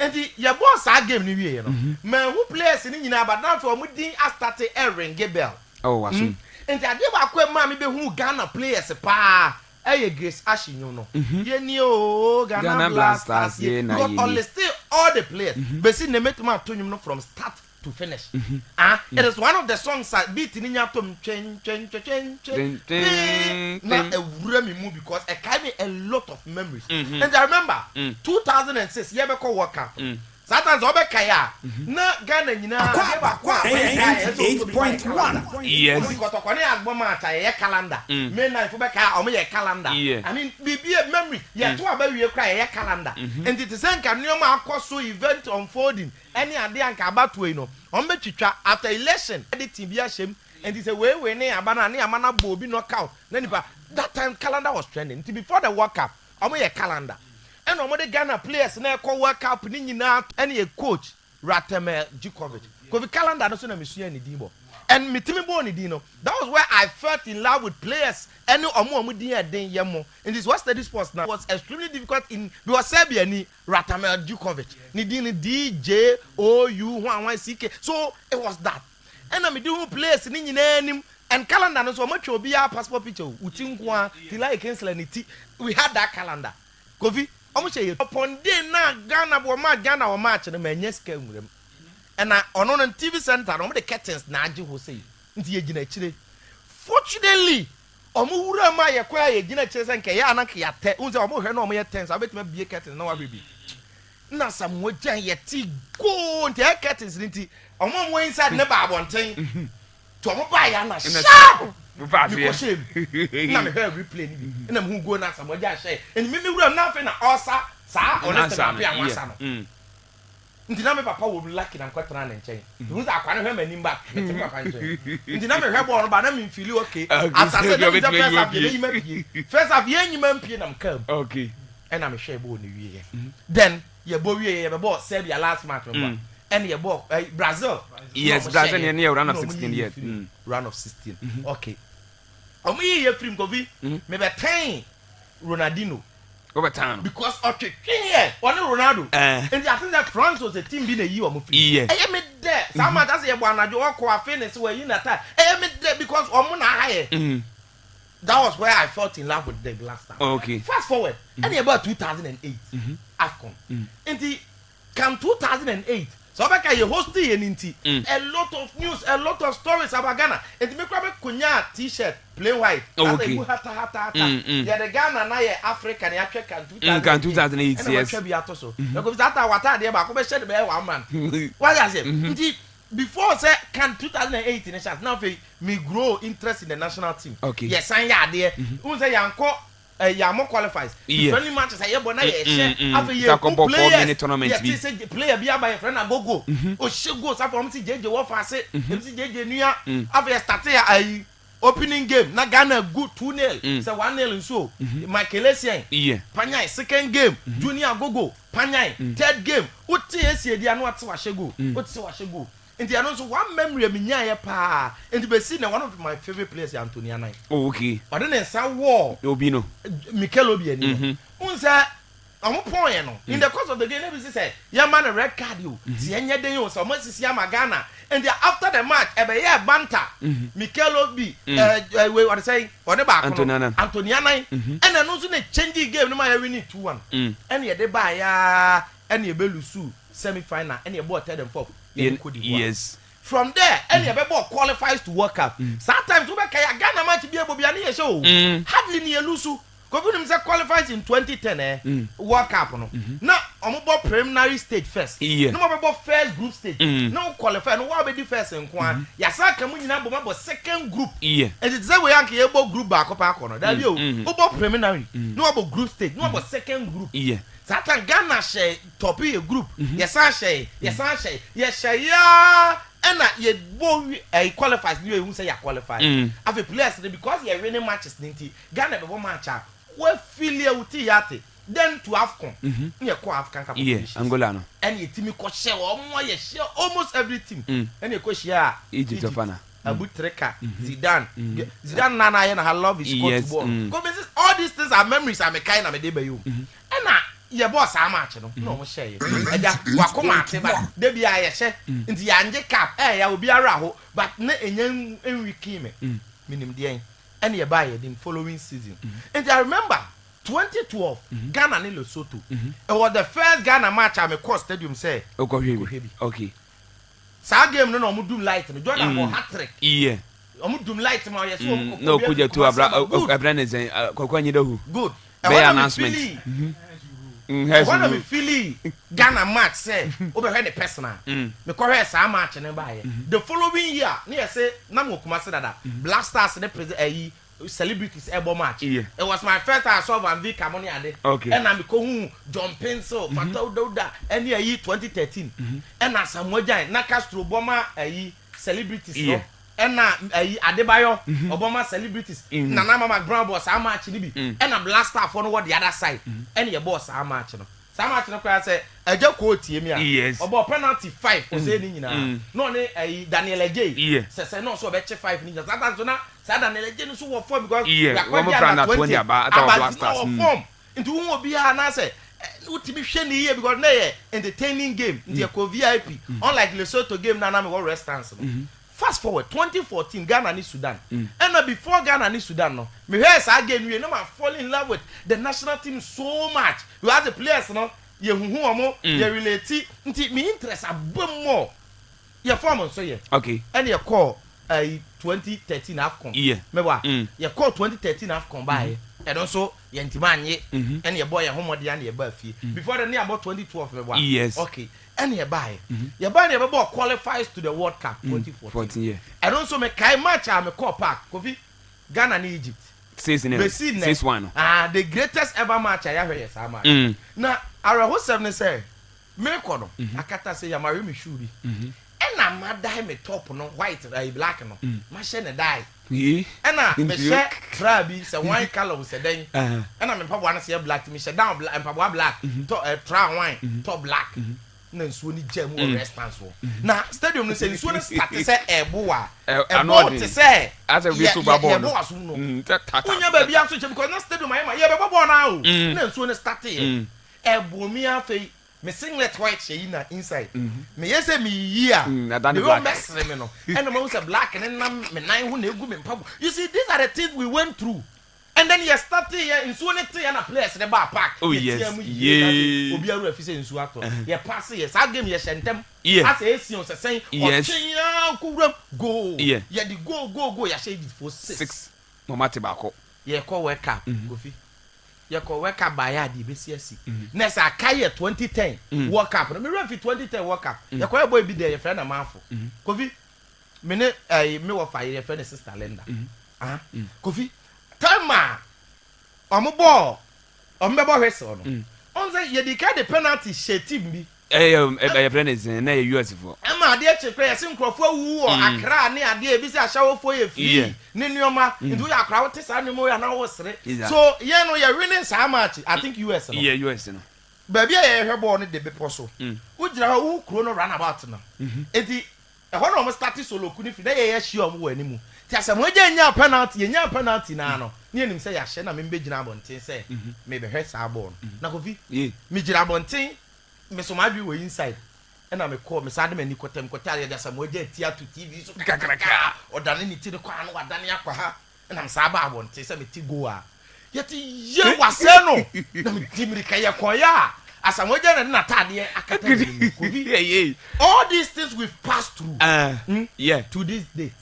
And your boss, I game new year, man who plays in India, but now for Mudin, I started airing Gebel. Oh, I see. And I never quit mammy who Ghana players a pa. Hey, Grace Ashin, you know. You Ghana Blasters, because all the players, but see, they make my tune from start to finish. It is one of the songs that beat in your tongue, change. Not a really move because it carry me a lot of memories. And I remember 2006, Yabeko World Cup. Sometimes Obekaya, not Ghana, you know, 8.1. Yes. Because of a calendar. Men like Fubeka or me a calendar. I mean, be a memory. Yeah, to about you cry a calendar. And it is an Kanyama Koso event unfolding. Any idea and Kabatuino. On Bechicha after election, editing be ashamed. And it's a way when they are banana, mana bobi knockout. Then that time calendar was trending. Before the World Cup, I'm a calendar. And on the Ghana players now call World Cup out any a coach Ratemel Djukovic. Because the calendar doesn't have any demo. And Mitimi Boni Dino. That was where I felt in love with players. And no more Mudia Den Yamo. And this was the sports now was extremely difficult in because Serbia ni Ratemel Djukovic. Nidini DJ OU1YCK. So it was that. And I'm doing players in Indian and calendar no so much will be our passport picture. Utinkwa Tila Kenselanity. We had that calendar. Kofi upon day na Ghana Ghana or match and the men came with and I on TV center on the curtains Naji Jose into fortunately Omura Maya Quay Gina Chess and Kayana Kayate who's almost no more tens. I bet me be a curtain no baby. Now some would yet go into a curtains into a mom way inside never one thing to a buy sharp. Because shame. Now me hear replay and I'm who go now some say and maybe we are nothing also sa honest na pia wasa no nti na me papa wo lucky na nkwatena na nchen you say akwane hwe manim ba nti papa nchen nti na me hwe ball no ba na me feel okay after say the first half ye yima pie first half ye yima pie na mkam okay and I'm sure ball ni wie then ye bo wie ye be ball Serbia last match me and ye ball Brazil yes Brazil near round of 16 yet round of 16 okay omi ye film kovi me be 10 Ronaldinho over time because okay here one Ronaldo and I think that France was a team being a year of free yeah me there some man that's a boanajo or ko afene so you na time me there because omo na high that was where I fell in love with them last time okay fast forward and about 2008 AFCON and come 2008 so back you hosting entity a lot of news a lot of stories about Ghana and me kwame kunya t-shirt plain white okay yeah the Ghana na ye Africa na yatwe kan 2008 yes and we ato so because that wata dey ba ko be share be one man why you say nti before say can 2008 in chance now me grow interest in the national team okay yes san ya dey who say yanko Yamo qualifies. Friendly matches I hear na ye share after ye play tournament be. Say player be by friend na go. O she go say from JJ wo fa say, MC JJ nua after start ya opening game na Ghana good 2-0. Say 1-0 so. Michael Essien. Panyai second game. Junior Gogo. Panyai third game. Uti esi dia no ate wa shego. Uti wa shego. Nti I know so one memory me nya ye pa. Nti be see na one of my favorite players Anthony Anai. Oh okay. But then say war. Obino. Mikel Obi ani. Unse omo point no. In the course of the game we say, "Ya man a red card you." Si enye den you so mo sisi am Ghana. And after the match e be ye banter. Mikel Obi we what say? Ode ba kono. Anthony Anai. And no so na change game no ma ya win 2-1. And ye de ba ya and ye be lusu semi-final and ye ball third and fourth. Yes. From there, any ball qualifies to World Cup. Sometimes we can Ghana match be able to be a show. Hardly near Lusu. Government qualifies in 2010 World Cup. Now, I'm about preliminary stage first. No about first group stage. No qualify. No what be the first and one. Yasa come in about second group. And it's the way I able group back up on. That you about preliminary. No about group stage. No about second group. Satan Ghana share top a group. Yes, I share. Yes, I share. Yes, share. Yeah. And ye boy qualifies. You who say you qualify. Have a players because you're winning matches. Ghana be one match. We feel with yate. Then to AFCON. You call African Cup. Yeah, Angolano. And your team could share almost every team. And you could share Egypt of Anna. Abu Treka, Zidane. Zidane Nana and I love his football. Because all these things are memories I'm a kind of a day by you. And your boss are match, no more share. And Wakoma, there be I share in the Anje Cup. I will be a raho, but not a young Enrique, meaning the and you buy it in following season. And I remember 2012, Ghana and Lesotho. It was the first Ghana match I'm a course stadium say. Okay. Sa game no no do light no Jordan for hat trick. Yeah. Do light ma yes no kuja to abra ne zen kokwanyi dahu. Good. Be announcement. One of me Philly Ghana match say over the personal. Me correct sa match ne buy. The following year, near say na mo kuma say that Black Stars ne present celebrities ebo match. It was my first time I saw Van Vick Amoni Ade. And I'm because John Pencil, Fatou Dauda, and year 2013. And as Samuel Jan, na Castro Obama celebrities no. And na Adebayo Obama celebrities. Nana Mama Brown boss how match ni bi. And a Black Star for what the other side. And your boss how match no. Some match no kwa say eje ko tie mi a. Obo penalty 5 o say ni nyina. No ne Daniel Ejay. Say no so be che 5 ni. That so na Daniel Ejay no so wo form because we are going 20 about Black Stars form. Into who be ha na say ultimate hwe ni here because na entertaining game. Ndi ko VIP. Unlike Lesotho game na me what restaurants. Fast forward 2014 Ghana and Sudan. And before Ghana and Sudan no, me hear say again we no man fall in love with the national team so much. You have the players no, ye huhu omo, ye relate nti me interest abom more. Ye form so ye. Okay. And ye call 2013 AFCON. Yeah. Mewa. Ye call 2013 AFCON by. And also ye ntima anye and ye boy ye homodi and ye ba fie. Before the near about 2012 mewa. Yes. Okay. And you buy qualifies to the World Cup 2014. Yeah. And also me kai match am call park Kofi Ghana and Egypt. 6-1. The greatest ever match I ever yes match. Now Araho 7 say me kono akata say yamari me shuri. And na madai me top no white black no. Ma she ne die. And na me share trabi say wine color say den. And na me papa say black me share down black and papa black top tra wine top black. Na nsuo ni jam wo response wo. Na stadium no say nsuo no start say ebo a ebo te say as a virtual ball. Ebo aso no. Unya ba bia so che because na stadium ayi ma ye be ball na o. Na nsuo no start e. Ebo mi afei me singlet white shey na inside. Me yese me yi a. Na dan black. Me no. And no say black and na me nan ho na egu me pabo. You see these are the things we went through. And then you started here in Suonete and a place the bar park. Oh yes. Yeah. Obi aru afise nsu ato. You pass here. Sa game you shentem. Yeah. As a sion say saying ochinya kuram go. Yeah. You the go you shade it for 6. Mama te bako. You call wake up. Kofi. You call wake up by ya di BCSC. Next I carry 2010 World Cup. Me run for 2010 World Cup. You call boy be there your friend amafo. Kofi. Me me wo fire your friend sister Linda. Kofi. Tama ball wrestle no on say you declare the penalty she team bi friend is na US for ama ade chekre yesi nkrofo wu o akra ne ade bi se ahawofo ye fi ne nioma ndu ya akra wote sa ne mo ya na wo sere so ye no ye winning sa match I think US no US no baby ye hwe ball ne de be poso wo gira wo kro no run about no enti e ho no mo start solo kuni fi na ye hye o mo wani mu tiasa mo nya penalty na no ne nim say ya hye na me begina abonten say me be hwe sa ball na kofi me gira abonten me so ma bi we inside e na me call me sa de mani kotem kotare ya sa mo tia to TV so kakaka odane ni ti de kwa no wadane akwa ha e na me sa ba abonten say me ti go a yeti ye wase no na me timirika ye koya asamoja na tade akata all these things we've passed through to this day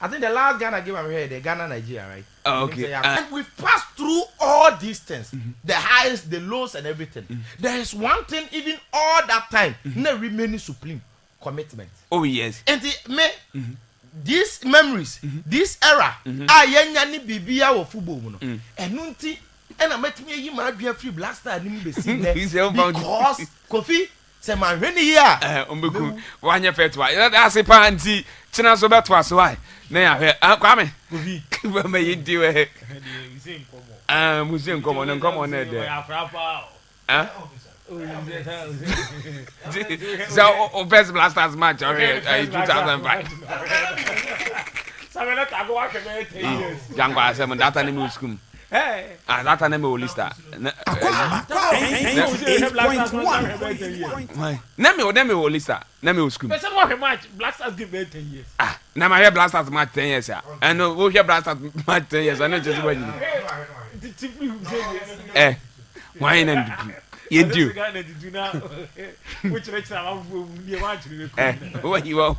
I think the last Ghana game I'm here, the Ghana Nigeria, right? Oh, okay. And we've passed through all these things, the highs, the lows, and everything. There is one thing, even all that time, never remaining supreme commitment. Oh yes. And these memories, this era, ayenya ni bibia wo football no. Enunti, and I met me you ma dua free blaster ni be seen there because Kofi say man when here ombeku wanya fetwa that's a panty china so beto aso why na ya hwe kwame Kofi ba ma yidi we musin komo na komo na de so best blasters match okay 2005 Sabe na tago wa keme 10 years jangwa asem data ni mu school that time me lista na me lista na me school person wa match blasters give 10 years na my hear blasters match 10 years and no we hear blasters match 10 years I know just what why na you do which next time we watch what you want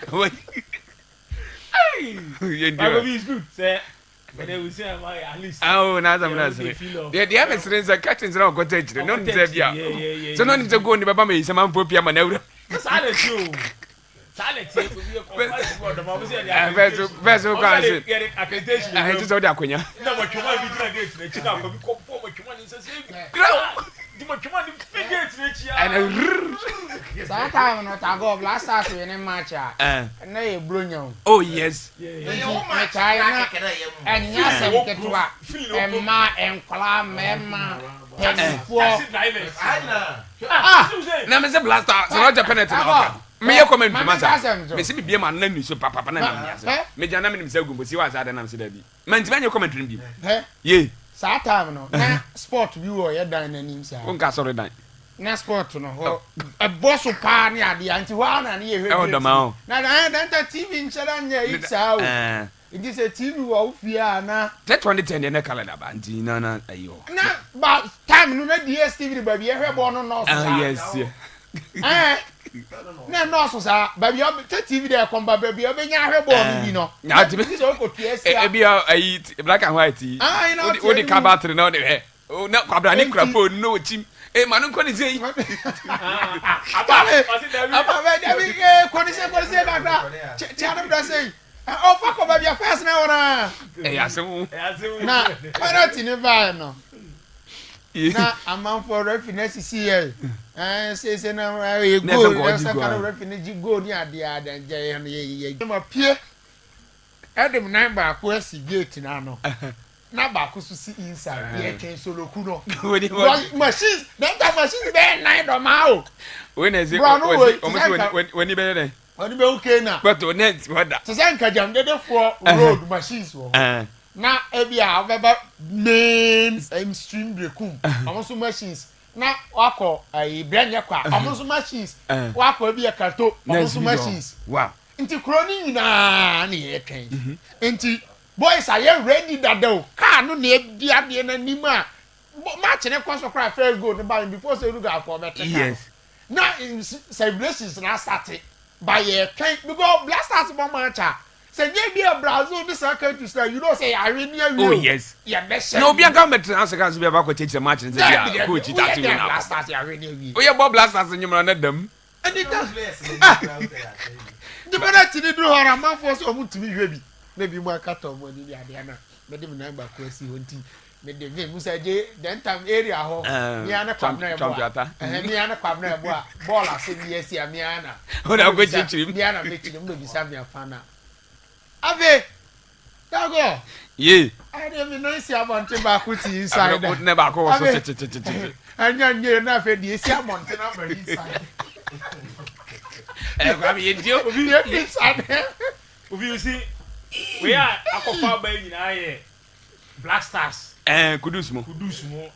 what you do is good say but they will say at least na some na say they have experience the curtains na go take no dey bia so no need to go ni baba me say man popia ma na wura silent you silent you be a for the mama say best you can say get accreditation I just saw akonya na mo twoma bi na gate na chika ko bi ko mo twoma ni say di mo twoma ni gate na chia That time no tago blasters we ne match na e blonya oh yes me China enya se ketwa emma enkola mema penfo na me say blaster so not penalty na me ye comment masa me say bibie ma na nuso papa na me me jana me say gumbo si wa sa da na me say da bi man ti banye comment bi ye that time no na sport viewer ye dan na nim sa won ka sorry dan na sport no ho a boss pa ni ade anti wa na ne ye hwe na TV nchara nya itsa o it is a TV wa ofia na 2010 ne calendar ba anti na ayo na ba time no na DSTV ba bi ye hwe bo no so yes na no so sa ba bi TV dey come ba bi obenya hwe bo no bi no na ti bi so ko TSC e bi ayi black and white o di kabatri na o de na kwabra ni krapo no chim manu ko ni sei aba David ko ni sei kakra chiara bra sei Oh fuck over your first now na. Yasewu. Na penalty ne ba no. Na amount for referee CCL. Say na e go. That's kind of referee go ni ade adanjẹ ye. Ma pie. Adam nan ba ko asi gate na no. Na ba ko so si inside. Ye ken solo ku no. Machines, that machines be nine do ma o. When is it? When you be there? When you be okay na. But on net what that? Se nka jam de for road machines wo. Na ebi a obeba main stream brekum. Amoso machines. Na wako branya kwa. Amoso machines. Wako ebi akato. Amoso machines. Wow. Inti kroni nyina na ye kan. Inti boys are you ready that do? Car no na ebi ade na nima. Match ne kwa so cry first goal the before say you go for better. Yes. Now celebrations na start by ye kan because blasters bomb match. Say you be a Brazil this country say you don't say I really oh yes. Yeah, best. No be government answer can be about to change the match and say yeah coach it at you now. Blasters are really. Oh yeah Bob blasters and you man them. And it does. The penalty dey do her man for so mutimi hwebi. Maybe more cut on money dey na. Me dem na ba ko si wonti. Me dey game musa je den time area ho. Me ana kwam na ebo. Me ana kwam na ebo a ball ase bi esi a me ana. O na go chichiri. Me ana me chichiri me bi sa me afana. Ave. Dago. Ye. I dey me no si abonte ba ko ti inside. I never go so chichichi. Anya nye na fe di esi abonte na ba inside. Grab you deal. Obi inside. Obi you see we are Akwaaba nyina ye Black Stars Kudus mo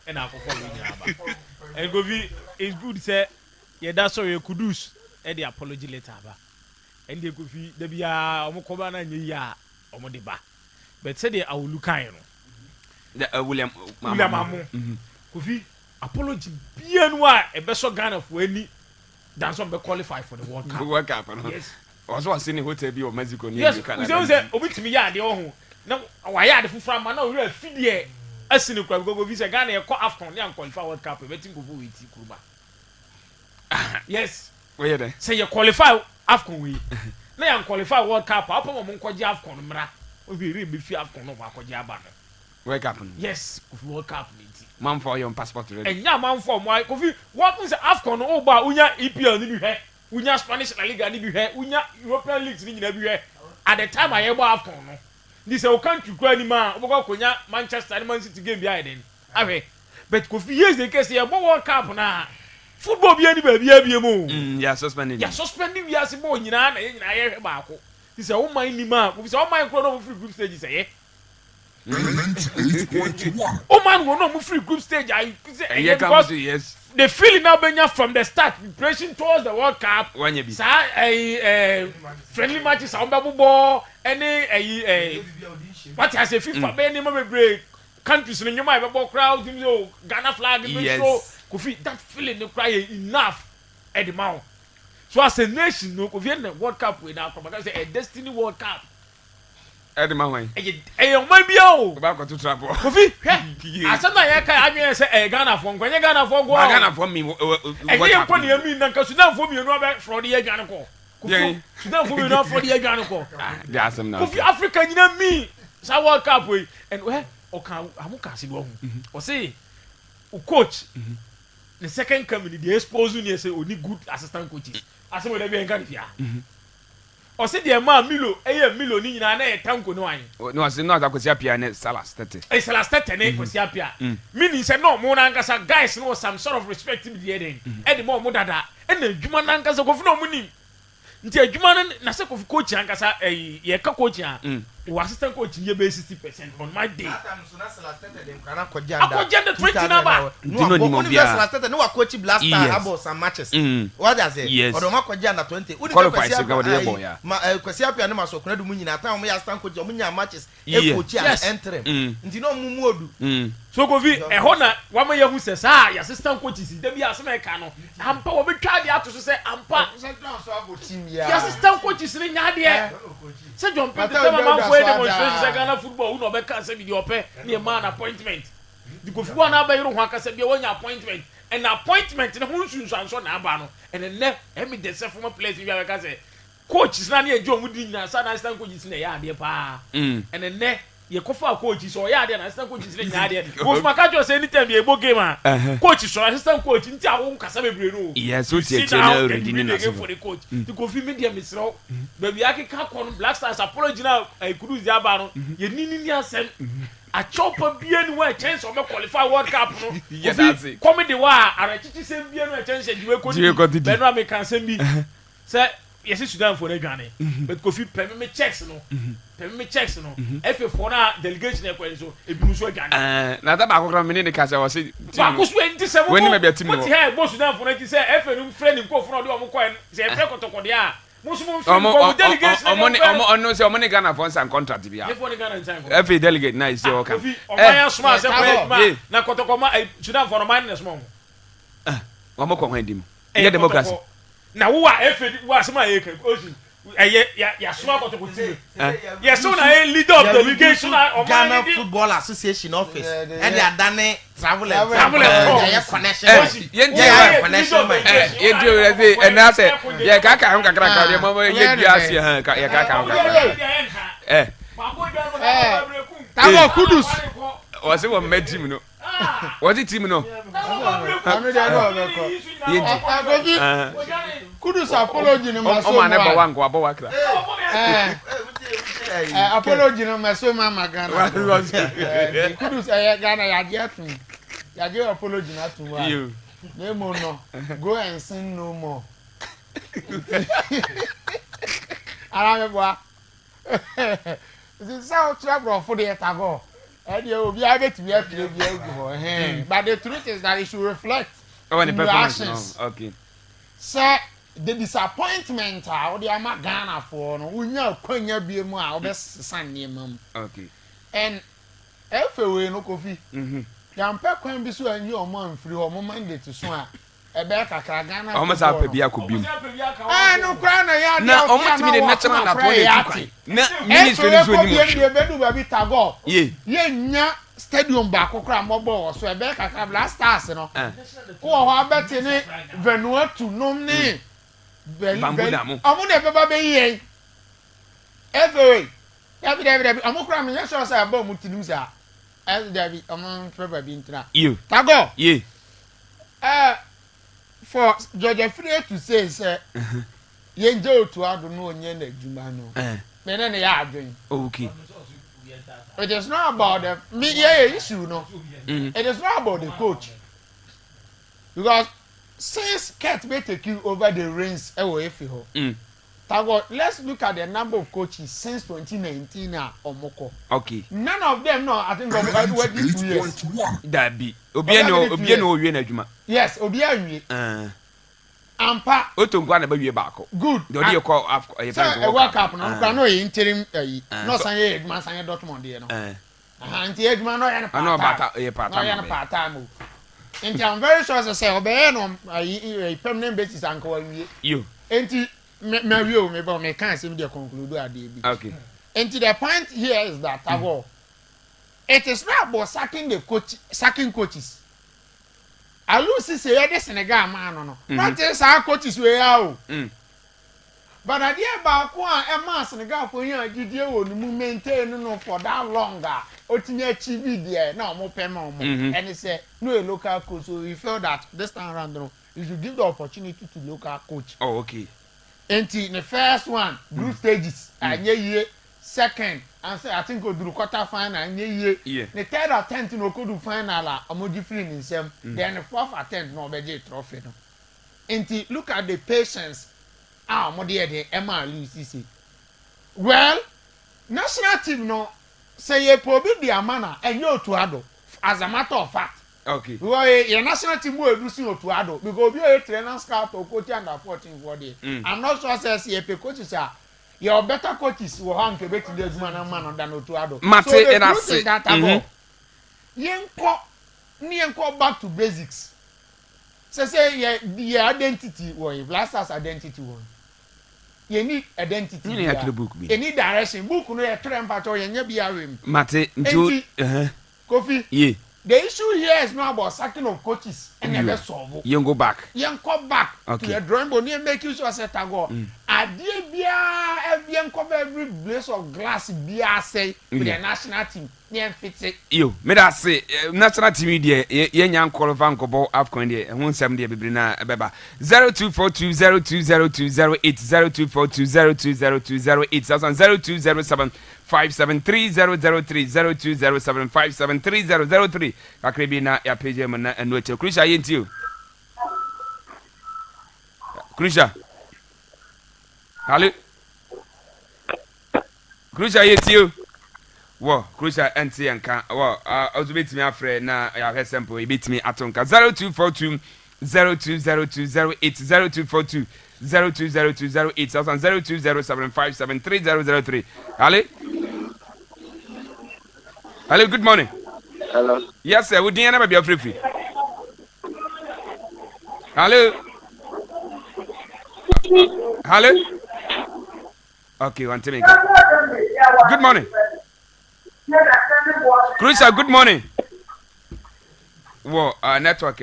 and Akwaaba nyina ba and go be it's good say yeah that's so you Kudus and the apology letter ba and they go fi da bia omokoba na nyi ya omode ba but say they awulukan no the William Mamu Kofi apology bia no a e be so Ghana for any dan so be qualify for the World Cup no yes also was in a hotel be of Mexico near you can say obitimi ya de ohun na wa ya de fufura ma na o re fidie asini kwa go visa Ghana e ko AFCON ne qualify World Cup betin go with Kuruba yes where there say you qualify AFCON we na ya qualify World Cup apa mo nkoje AFCON mra o bi re be fi AFCON no akoje aba no World Cup yes World Cup ni man for your passport ready enya man for mo kofi what is AFCON no ba unya EPL ni bi he unya Spanish La Liga ni bi he unya European leagues ni nyina bi he at the time I ebo AFCON no this o country kwa ni ma obogo konya Manchester and Man City game bi ayi den awe but kofi years dey case e bo World Cup na football bi ani ba bi abie mo yeah suspended we as bo nyina na nyina ye hwe ba ko this o man ni ma kofi so o man kro no free group stage say oh man go no free group stage I say yes the feeling now benya from the start preparation towards the World Cup sa friendly matches on babo any what has a FIFA be any more break countries in your babo crowd Ghana flag show Kofi that feeling no cry enough at the mouth so as a nation no Kofi the World Cup we now because say a destiny World Cup Eddie Mawai. Eh, man be o. Go back to trap. Kofi. Asana ya kai adwen say Ghana for nkwenye Ghana for go. Ghana for me. What happen? E mi na Sudan for me no be fraud ye Ghana ko. Kofi. Sudan for me no fraud ye Ghana ko. Dey asem na. Kofi Africa nyina mi. Sa World Cup we and we o kan amuka se do ho. O say o coach the second coming dey expose you say oni good assistant coaches. Asem we dey be enkan fia. O se de ma Milo Milo ni nyina na e tanko no an no ase no akwasi apia ne Salas tete e Salas tete ne kwasi apia meaning say no mo na nkasa guys no some sort of respect be there then e de mo dada e na adwuma na nkasa kofi no mo nim nti adwuma na se kofi coach ankasa ye ka coach a o assistant coach ye be 60% on my day that time so na Salas tete dem kana akojanda 20 number no ni mo bia Salas tete no wa coach Blaster about some matches what does it odo ma kojanda 20 udi qualify se ga wode boy ya ma kwasi apia ne maso kona du mu nyina time mo ya assistant coach mo nya matches e coach as interim nti no mu odu so kofi e ho na wa ma yahu se sa ya assistant coach si da bia asema e ka no ampa wo betwa de ato so se ampa ya assistant coach si ne nya de se John Peter tama man for demonstration se Ghana football uno be ka se bi de ope ne man appointment di kofi wa na ba yiro ho aka se bi wonya appointment and appointment ne ho nsunsu anso na aba no and then emi de se former players bi aka se coaches na ne ejo mu di nya sa na assistant coaches na ya ade pa ene ne ye kofa coaches so ya ade na assistant coaches na nya ade go ma ka jo say anytime ye bo game coach so assistant coach nti awo nkasa bebre no yes so tie na already ni na so for the coach to go fi media misro baby akeka kon Black Stars apology na cruise ya ba no ye ni asem a chopper bia ni wa chance o me qualify world cup no yes that's it comedy wa arachichi sem bia no chance jiwe ko di be no American sem bi say yes Sudan for the Ghana but Kofi pay me checks no if for na delegation e kwa so e bi so Ghana na ta ba ko kra me ni ka say o say ba ko so 27 when me be team no what here bo Sudan for na ti say if no friend ko for na do am ko say e kotokode a Muslim delegation no say omoni Ghana for some contract bia every delegate na is your come omaya sma say na kotokoma Sudan for man na small omo ko hwandim ye democracy na wo a efe wo asema ye kan ozi ya sma kotokoti ye so na leader of delegation Ghana Football Association office and they are done travel connection connection ye dio ye and na say ye ka ka kakra ye mama ye bia se ha ye ka ka Tago Kudus was it one med team no was it team no Kudus apology no maso o man e bo wanko abo wakra apology no maso mama Ghana Kudus Ghana ya je apology na to wa nemo no go and sin no more ara me boa this is how travel for the tago but the truth is that it should reflect the in your actions. Okay. So the disappointment how they are Ghana for no unya kwanya bi mu a obes san niam. Okay. And if we no Kofi. Yam pe kwan bi so anyi o man free o mo mandate so a ebe kakra Ghana. O mo sa pa bi akobim. No kra na ya na o mo timi de natural na to dey tukwan. Na ministry so ni mo. Ye be du ba bi tago. Ye Nya stadium ba kokra mobo so ebe kakra Black Stars no ko ho abete ne Vanuatu nom ne Bambudamu amu ne beba be yen every amukra me so say aba mu tinim say David amu peba bi ntra you tago ye for George Free to say yen je otu ado no onye na adwuma no me ne ya adwen okay. It is not about the issue, no. It is not about the coach. Because since Kurt may take you over the reins away from let's look at the number of coaches since 2019 Omoko. Okay. None of them, no, I think over these 2 years. That be. Obiano, yes, Obiano. Ampa. Good. The audio call a World Cup, no, no, interim, no, Sanye, Mansanya Dortmund, you know. Anti Edman, I know about a part time. And I'm very sure as I say, obey on a permanent basis, uncle, you. Anti Mario, maybe can't seem to conclude. Okay. And to the point here is that, it is not about sacking coaches. I lose say this Senegal man no. Not just our coaches we are. But I dear about one a man Senegal for you gidie wo no maintain no for that longer. Otinya chibi there now mo pema mo. And he say no a local coach, so we felt that this time around no you should give the opportunity to local coach. Oh okay. And the first one group stages anye second and say I think go do quarter final anye the third attempt no go do final amoji free in himself then the fourth attempt no be the trophy no. And look at the patience mo dey the MRLCC. Well, national team no say you probably the amana and you to ado as a matter of fact. Okay. Because your national team will do to ado because you a trainer scout or coach under 14 for there. I'm not sure say CFP coaches are your better coaches will hang to bet the man than Otuado. So the truth is that Yenko back to basics. Say your identity or Black Stars identity one. You need identity. You need direction. Book no train patrol you be a rim. Mate, Kofi. Yeah. The issue here is not about sacking of coaches and never solve. You go back. You go back okay. to the drawing board and make you so as a tago. adie bia every cover every blaze of glass bia say with the national team near fit yo me da say national team dey ye nya qualify nkobo afcon dey hu nsem dey bebre na beba 0242020208 0207573003 akrebi na ya page em na eno eche Krisha yentio Krisha Hello Krisha yentio wo Krisha NT anka wo ozubetimi afre na ya he sample ebetimi atonka 0242 020208 020208 Hello Hello, good morning. Hello. Yes, sir. Would you never be free? Hello. Hello. Okay, one minute. Good morning. Krisha, good morning. Well, network,